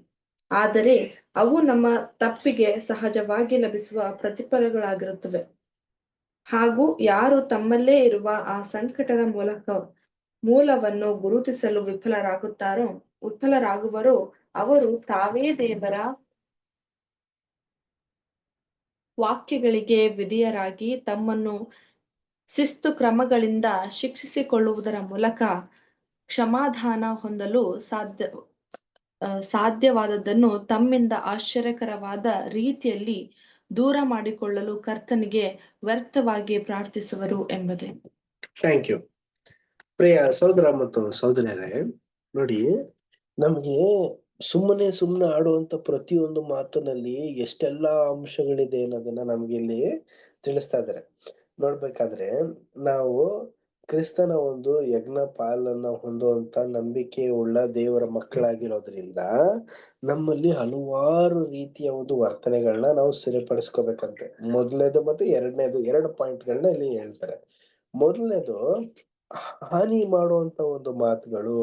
ಆದರೆ ಅವು ನಮ್ಮ ತಪ್ಪಿಗೆ ಸಹಜವಾಗಿ ಲಭಿಸುವ ಪ್ರತಿಫಲಗಳಾಗಿರುತ್ತವೆ. ಹಾಗೂ ಯಾರು ತಮ್ಮಲ್ಲೇ ಇರುವ ಆ ಸಂಕಟದ ಮೂಲವನ್ನು ಗುರುತಿಸಲು ವಿಫಲರಾಗುವರೋ ಅವರು ತಾವೇ ದೇವರ ವಾಕ್ಯಗಳಿಗೆ ವಿಧೇಯರಾಗಿ ತಮ್ಮನ್ನು ಶಿಸ್ತು ಕ್ರಮಗಳಿಂದ ಶಿಕ್ಷಿಸಿಕೊಳ್ಳುವುದರ ಮೂಲಕ ಕ್ಷಮಾದಾನ ಹೊಂದಲು ಸಾಧ್ಯವಾದದ್ದನ್ನು ತಮ್ಮಿಂದ ಆಶ್ಚರ್ಯಕರವಾದ ರೀತಿಯಲ್ಲಿ ದೂರ ಮಾಡಿಕೊಳ್ಳಲು ಕರ್ತನಿಗೆ ವ್ಯರ್ಥವಾಗಿ ಪ್ರಾರ್ಥಿಸುವರು ಎಂಬುದೇ. ಥ್ಯಾಂಕ್ ಯು ಪ್ರಿಯ ಸಹೋದರ ಮತ್ತು ಸಹೋದರರೇ. ನೋಡಿ, ನಮ್ಗೆ ಸುಮ್ಮನೆ ಆಡುವಂತ ಪ್ರತಿಯೊಂದು ಮಾತಿನಲ್ಲಿ ಎಷ್ಟೆಲ್ಲಾ ಅಂಶಗಳಿದೆ ಅನ್ನೋದನ್ನ ನಮ್ಗೆ ಇಲ್ಲಿ ತಿಳಿಸ್ತಾ ಇದ್ದಾರೆ. ನೋಡ್ಬೇಕಾದ್ರೆ ನಾವು ಕ್ರಿಸ್ತನ ಒಂದು ಯಜ್ಞ ಪಾಲನ್ನ ಹೊಂದುವಂತ ನಂಬಿಕೆ ಉಳ್ಳ ದೇವರ ಮಕ್ಕಳಾಗಿರೋದ್ರಿಂದ ನಮ್ಮಲ್ಲಿ ಹಲವಾರು ರೀತಿಯ ಒಂದು ವರ್ತನೆಗಳನ್ನ ನಾವು ಸರಿಪಡಿಸ್ಕೋಬೇಕಂತೆ. ಮೊದಲನೇದು ಮತ್ತೆ ಎರಡನೇದು, 2 ಪಾಯಿಂಟ್ಗಳನ್ನ ಇಲ್ಲಿ ಹೇಳ್ತಾರೆ. ಮೊದಲನೇದು, ಹಾನಿ ಮಾಡುವಂತ ಒಂದು ಮಾತುಗಳು,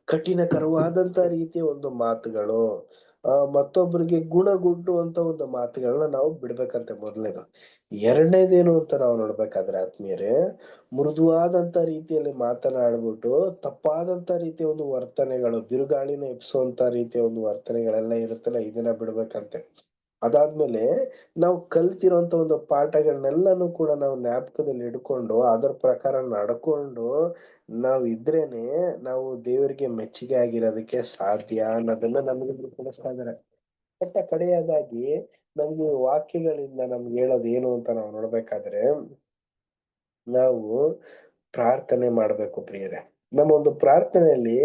ಕಠಿಣಕರವಾದಂತ ರೀತಿಯ ಒಂದು ಮಾತುಗಳು, ಮತ್ತೊಬ್ಬರಿಗೆ ಗುಣಗುಟ್ಟುವಂತ ಒಂದು ಮಾತುಗಳನ್ನ ನಾವು ಬಿಡ್ಬೇಕಂತೆ ಮೊದಲನೇದು. ಎರಡನೇದೇನು ಅಂತ ನಾವು ನೋಡ್ಬೇಕಾದ್ರೆ ಆತ್ಮೀಯರೇ, ಮೃದುವಾದಂತ ರೀತಿಯಲ್ಲಿ ಮಾತನಾಡ್ಬಿಟ್ಟು ತಪ್ಪಾದಂತ ರೀತಿಯ ಒಂದು ವರ್ತನೆಗಳು, ಬಿರುಗಾಳಿನ ಎಬ್ಸುವಂತ ರೀತಿಯ ಒಂದು ವರ್ತನೆಗಳೆಲ್ಲ ಇರುತ್ತಲ್ಲ, ಇದನ್ನ ಬಿಡ್ಬೇಕಂತೆ. ಅದಾದ್ಮೇಲೆ ನಾವು ಕಲ್ತಿರೋಂತ ಒಂದು ಪಾಠಗಳನ್ನೆಲ್ಲಾನು ಕೂಡ ನಾವು ಜ್ಞಾಪಕದಲ್ಲಿ ಇಡ್ಕೊಂಡು ಅದರ ಪ್ರಕಾರ ನಡ್ಕೊಂಡು ನಾವ್ ಇದ್ರೇನೆ ನಾವು ದೇವರಿಗೆ ಮೆಚ್ಚುಗೆ ಆಗಿರೋದಕ್ಕೆ ಸಾಧ್ಯ ಅನ್ನೋದನ್ನ ನಮಗೆ ತಿಳಿಸ್ತಾ ಇದಾರೆ. ಮತ್ತೆ ಕಡೆಯದಾಗಿ ನಮ್ಗೆ ವಾಕ್ಯಗಳಿಂದ ನಮ್ಗೆ ಹೇಳೋದು ಏನು ಅಂತ ನಾವು ನೋಡ್ಬೇಕಾದ್ರೆ, ನಾವು ಪ್ರಾರ್ಥನೆ ಮಾಡ್ಬೇಕು ಪ್ರಿಯರೇ. ನಮ್ಮ ಒಂದು ಪ್ರಾರ್ಥನೆಯಲ್ಲಿ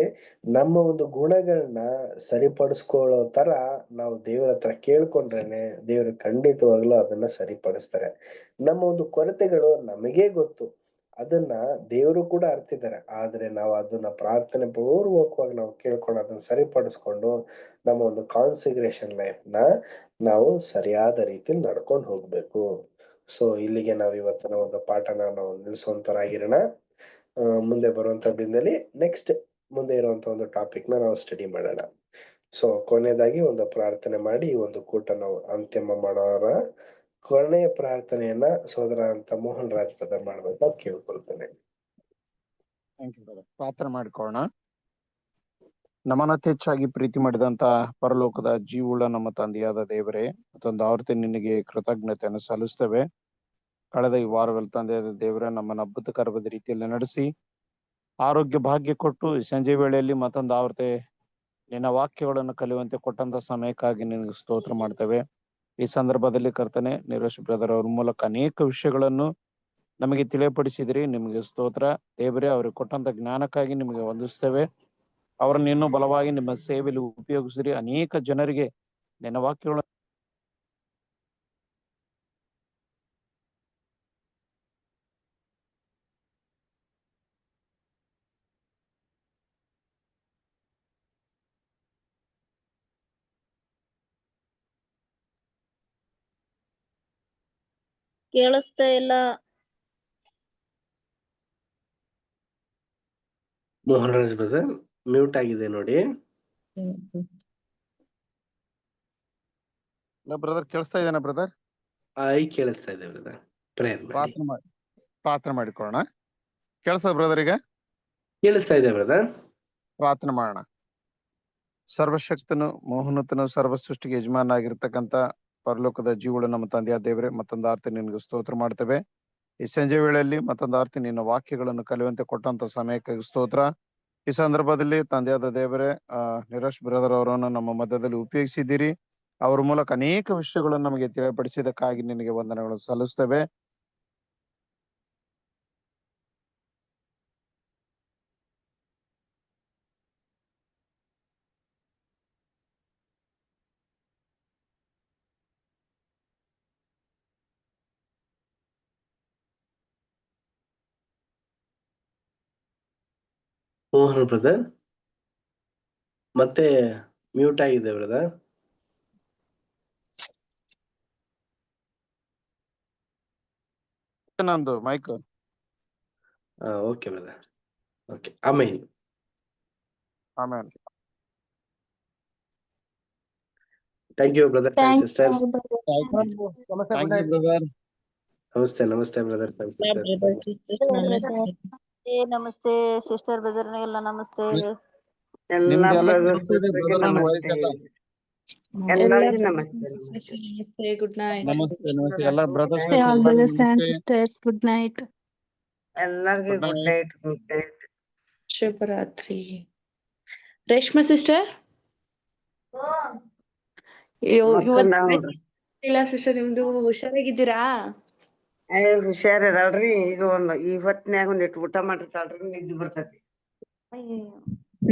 ನಮ್ಮ ಒಂದು ಗುಣಗಳನ್ನ ಸರಿಪಡಿಸ್ಕೊಳ್ಳೋ ತರ ನಾವು ದೇವರ ಹತ್ರ ಕೇಳ್ಕೊಂಡ್ರೇನೆ ದೇವರು ಖಂಡಿತವಾಗ್ಲೂ ಅದನ್ನ ಸರಿಪಡಿಸ್ತಾರೆ. ನಮ್ಮ ಒಂದು ಕೊರತೆಗಳು ನಮಗೇ ಗೊತ್ತು, ಅದನ್ನ ದೇವರು ಕೂಡ ಅರ್ತಿದ್ದಾರೆ. ಆದ್ರೆ ನಾವು ಅದನ್ನ ಪ್ರಾರ್ಥನೆ ಪೂರ್ವಕವಾಗಿ ನಾವು ಕೇಳ್ಕೊಂಡು ಅದನ್ನ ಸರಿಪಡಿಸ್ಕೊಂಡು ನಮ್ಮ ಒಂದು ಕಾನ್ಸಿಗ್ರೇಷನ್ ಲೈಫ್ ನ ನಾವು ಸರಿಯಾದ ರೀತಿಯಲ್ಲಿ ನಡ್ಕೊಂಡು ಹೋಗ್ಬೇಕು. ಸೊ ಇಲ್ಲಿಗೆ ನಾವು ಇವತ್ತಿನ ಒಂದು ಪಾಠನ ನಾವು ನಿಲ್ಸುವಂತರಾಗಿರೋಣ. ಮುಂದೆ ಬರುವಂತ ದಿನದಲ್ಲಿ ನೆಕ್ಸ್ಟ್ ಮುಂದೆ ಇರುವಂತ ಒಂದು ಟಾಪಿಕ್ ನ ನಾವು ಸ್ಟಡಿ ಮಾಡೋಣ. ಸೊ ಕೊನೆಯದಾಗಿ ಒಂದು ಪ್ರಾರ್ಥನೆ ಮಾಡಿ ಈ ಒಂದು ಕೂಟ ನಾವು ಅಂತಿಮ ಮಾಡೋರ. ಕೊನೆಯ ಪ್ರಾರ್ಥನೆಯನ್ನ ಸೋದರ ಅಂತ ಮೋಹನ್ ರಾಜ್ ಬ್ರದರ್ ಮಾಡ್ಬೇಕು ಕೇಳ್ಕೊಳ್ತೇನೆ. ಪ್ರಾರ್ಥನೆ ಮಾಡಿಕೊಳ್ಳೋಣ. ನಮ್ಮನ್ನ ಹೆಚ್ಚಾಗಿ ಪ್ರೀತಿ ಮಾಡಿದಂತ ಪರಲೋಕದ ಜೀವುಳ್ಳ ನಮ್ಮ ತಂದೆಯಾದ ದೇವರೇ, ಮತ್ತೊಂದು ಆವೃತ್ತಿ ನಿನಗೆ ಕೃತಜ್ಞತೆಯನ್ನು ಸಲ್ಲಿಸ್ತೇವೆ. ಕಳೆದ ಈ ವಾರದಲ್ಲಿ ತಂದೆಯಾದ ದೇವರೇ, ನಮ್ಮನ್ನ ಅದ್ಭುತಕರವಾದ ರೀತಿಯಲ್ಲಿ ನಡೆಸಿ ಆರೋಗ್ಯ ಭಾಗ್ಯ ಕೊಟ್ಟು ಈ ಸಂಜೆ ವೇಳೆಯಲ್ಲಿ ಮತ್ತೊಂದು ಆವೃತ್ತಿ ನಿನ್ನ ವಾಕ್ಯಗಳನ್ನು ಕಲಿಯುವಂತೆ ಕೊಟ್ಟಂತ ಸಮಯಕ್ಕಾಗಿ ನಿನಗೆ ಸ್ತೋತ್ರ ಮಾಡ್ತೇವೆ. ಈ ಸಂದರ್ಭದಲ್ಲಿ ಕರ್ತನೆ, ನೀರಜ್ ಬ್ರದರ್ ಅವ್ರ ಮೂಲಕ ಅನೇಕ ವಿಷಯಗಳನ್ನು ನಮಗೆ ತಿಳಿಯಪಡಿಸಿದ್ರಿ. ನಿಮಗೆ ಸ್ತೋತ್ರ ದೇವರೇ. ಅವ್ರಿಗೆ ಕೊಟ್ಟಂತ ಜ್ಞಾನಕ್ಕಾಗಿ ನಿಮಗೆ ವಂದಿಸ್ತೇವೆ. ಅವರನ್ನು ಇನ್ನೂ ಬಲವಾಗಿ ನಿಮ್ಮ ಸೇವೆಯಲ್ಲಿ ಉಪಯೋಗಿಸಿರಿ. ಅನೇಕ ಜನರಿಗೆ ನಿನ್ನ ವಾಕ್ಯಗಳನ್ನು ಕೇಳಿಸ್ತಾ ಇಲ್ಲ. ಮೋಹನ್ ರಾಜ್ ಬ್ರದರ್ ಮ್ಯೂಟ್ ಆಗಿದೆ ನೋಡಿ. ಬ್ರದರ್ ಕೇಳಿಸ್ತಾ ಇದ್ದೇನೆ ಬ್ರದರ್? ಈಗ ಕೇಳಿಸ್ತಾ ಇದೆ ಬ್ರದರ್. ಪ್ರೇಯರ್ ಮಾಡಿ. ಪ್ರಾರ್ಥನೆ ಮಾಡಿಕೊಳ್ಳೋಣ. ಕೇಳಿಸ್ತದ ಬ್ರದರ್? ಈಗ ಕೇಳಿಸ್ತಾ ಇದೆ ಬ್ರದರ್. ಪ್ರಾರ್ಥನೆ ಮಾಡೋಣ. ಸರ್ವಶಕ್ತನು, ಮೋಹನತನು, ಸರ್ವ ಸೃಷ್ಟಿಗೆ ಯಜಮಾನ ಆಗಿರ್ತಕ್ಕಂಥ ಪರಲೋಕದ ಜೀವಗಳು ನಮ್ಮ ತಂದೆಯ ದೇವರೇ, ಮತ್ತೊಂದು ಆರ್ತಿ ನಿನಗೆ ಸ್ತೋತ್ರ ಮಾಡ್ತೇವೆ. ಈ ಸಂಜೆ ವೇಳೆಯಲ್ಲಿ ಮತ್ತೊಂದು ಆರ್ತಿ ನಿನ್ನ ವಾಕ್ಯಗಳನ್ನು ಕಲಿಯುವಂತೆ ಕೊಟ್ಟಂತ ಸಮಯಕ್ಕಾಗಿ ಸ್ತೋತ್ರ. ಈ ಸಂದರ್ಭದಲ್ಲಿ ತಂದೆಯಾದ ದೇವರೇ, ನಿರಶ್ ಬ್ರದರ್ ಅವರನ್ನು ನಮ್ಮ ಮಧ್ಯದಲ್ಲಿ ಉಪಯೋಗಿಸಿದ್ದೀರಿ. ಅವರ ಮೂಲಕ ಅನೇಕ ವಿಷಯಗಳನ್ನು ನಮಗೆ ತಿಳಿಯಪಡಿಸಿದಕ್ಕಾಗಿ ನಿನಗೆ ವಂದನೆಗಳನ್ನು ಸಲ್ಲಿಸ್ತೇವೆ. ಮೋಹನ್ ಬ್ರದರ್ ಮತ್ತೆ ಮ್ಯೂಟ್ ಆಗಿದೆ ಬ್ರದರ್. ನಂದು ಮೈಕ್. Okay brother. ಓಕೆ, ಆಮೇಲೆ ಆಮೇಲೆ thank you brothers and sisters. ನಮಸ್ತೆ ನಮಸ್ತೆ ಬ್ರದರ್ ಅಂಡ್ ಸಿಸ್ಟರ್ಸ್. ನಮಸ್ತೆ ಸಿಸ್ಟರ್ ಬ್ರದರ್ ಎಲ್ಲ ನಮಸ್ತೆ. ನಮಸ್ತೆ. Good night. ನಮಸ್ತೆ ಎಲ್ಲ ಬ್ರದರ್ಸ್ ಸಿಸ್ಟರ್ಸ್. Good night. ಎಲ್ಲರಿಗೂ ಗುಡ್ ನೈಟ್. Good night. ಶುಭರಾತ್ರಿ. ರೇಷ್ಮಾ ಸಿಸ್ಟರ್ ಇಲ್ಲ ಸಿಸ್ಟರ್, ನಿಮ್ದು ಹುಷಾರಾಗಿದ್ದೀರಾ? ಹುಷಾರಿರಲ್ರಿ. ಈಗ ಈ ಹೊತ್ನ್ಯಾಗ ಒಂದಿಟ್ಟು ಊಟ ಮಾಡಿರ್ತಾಳ್ರಿ, ನಿದ್ದೆ ಬರ್ತೈತಿ.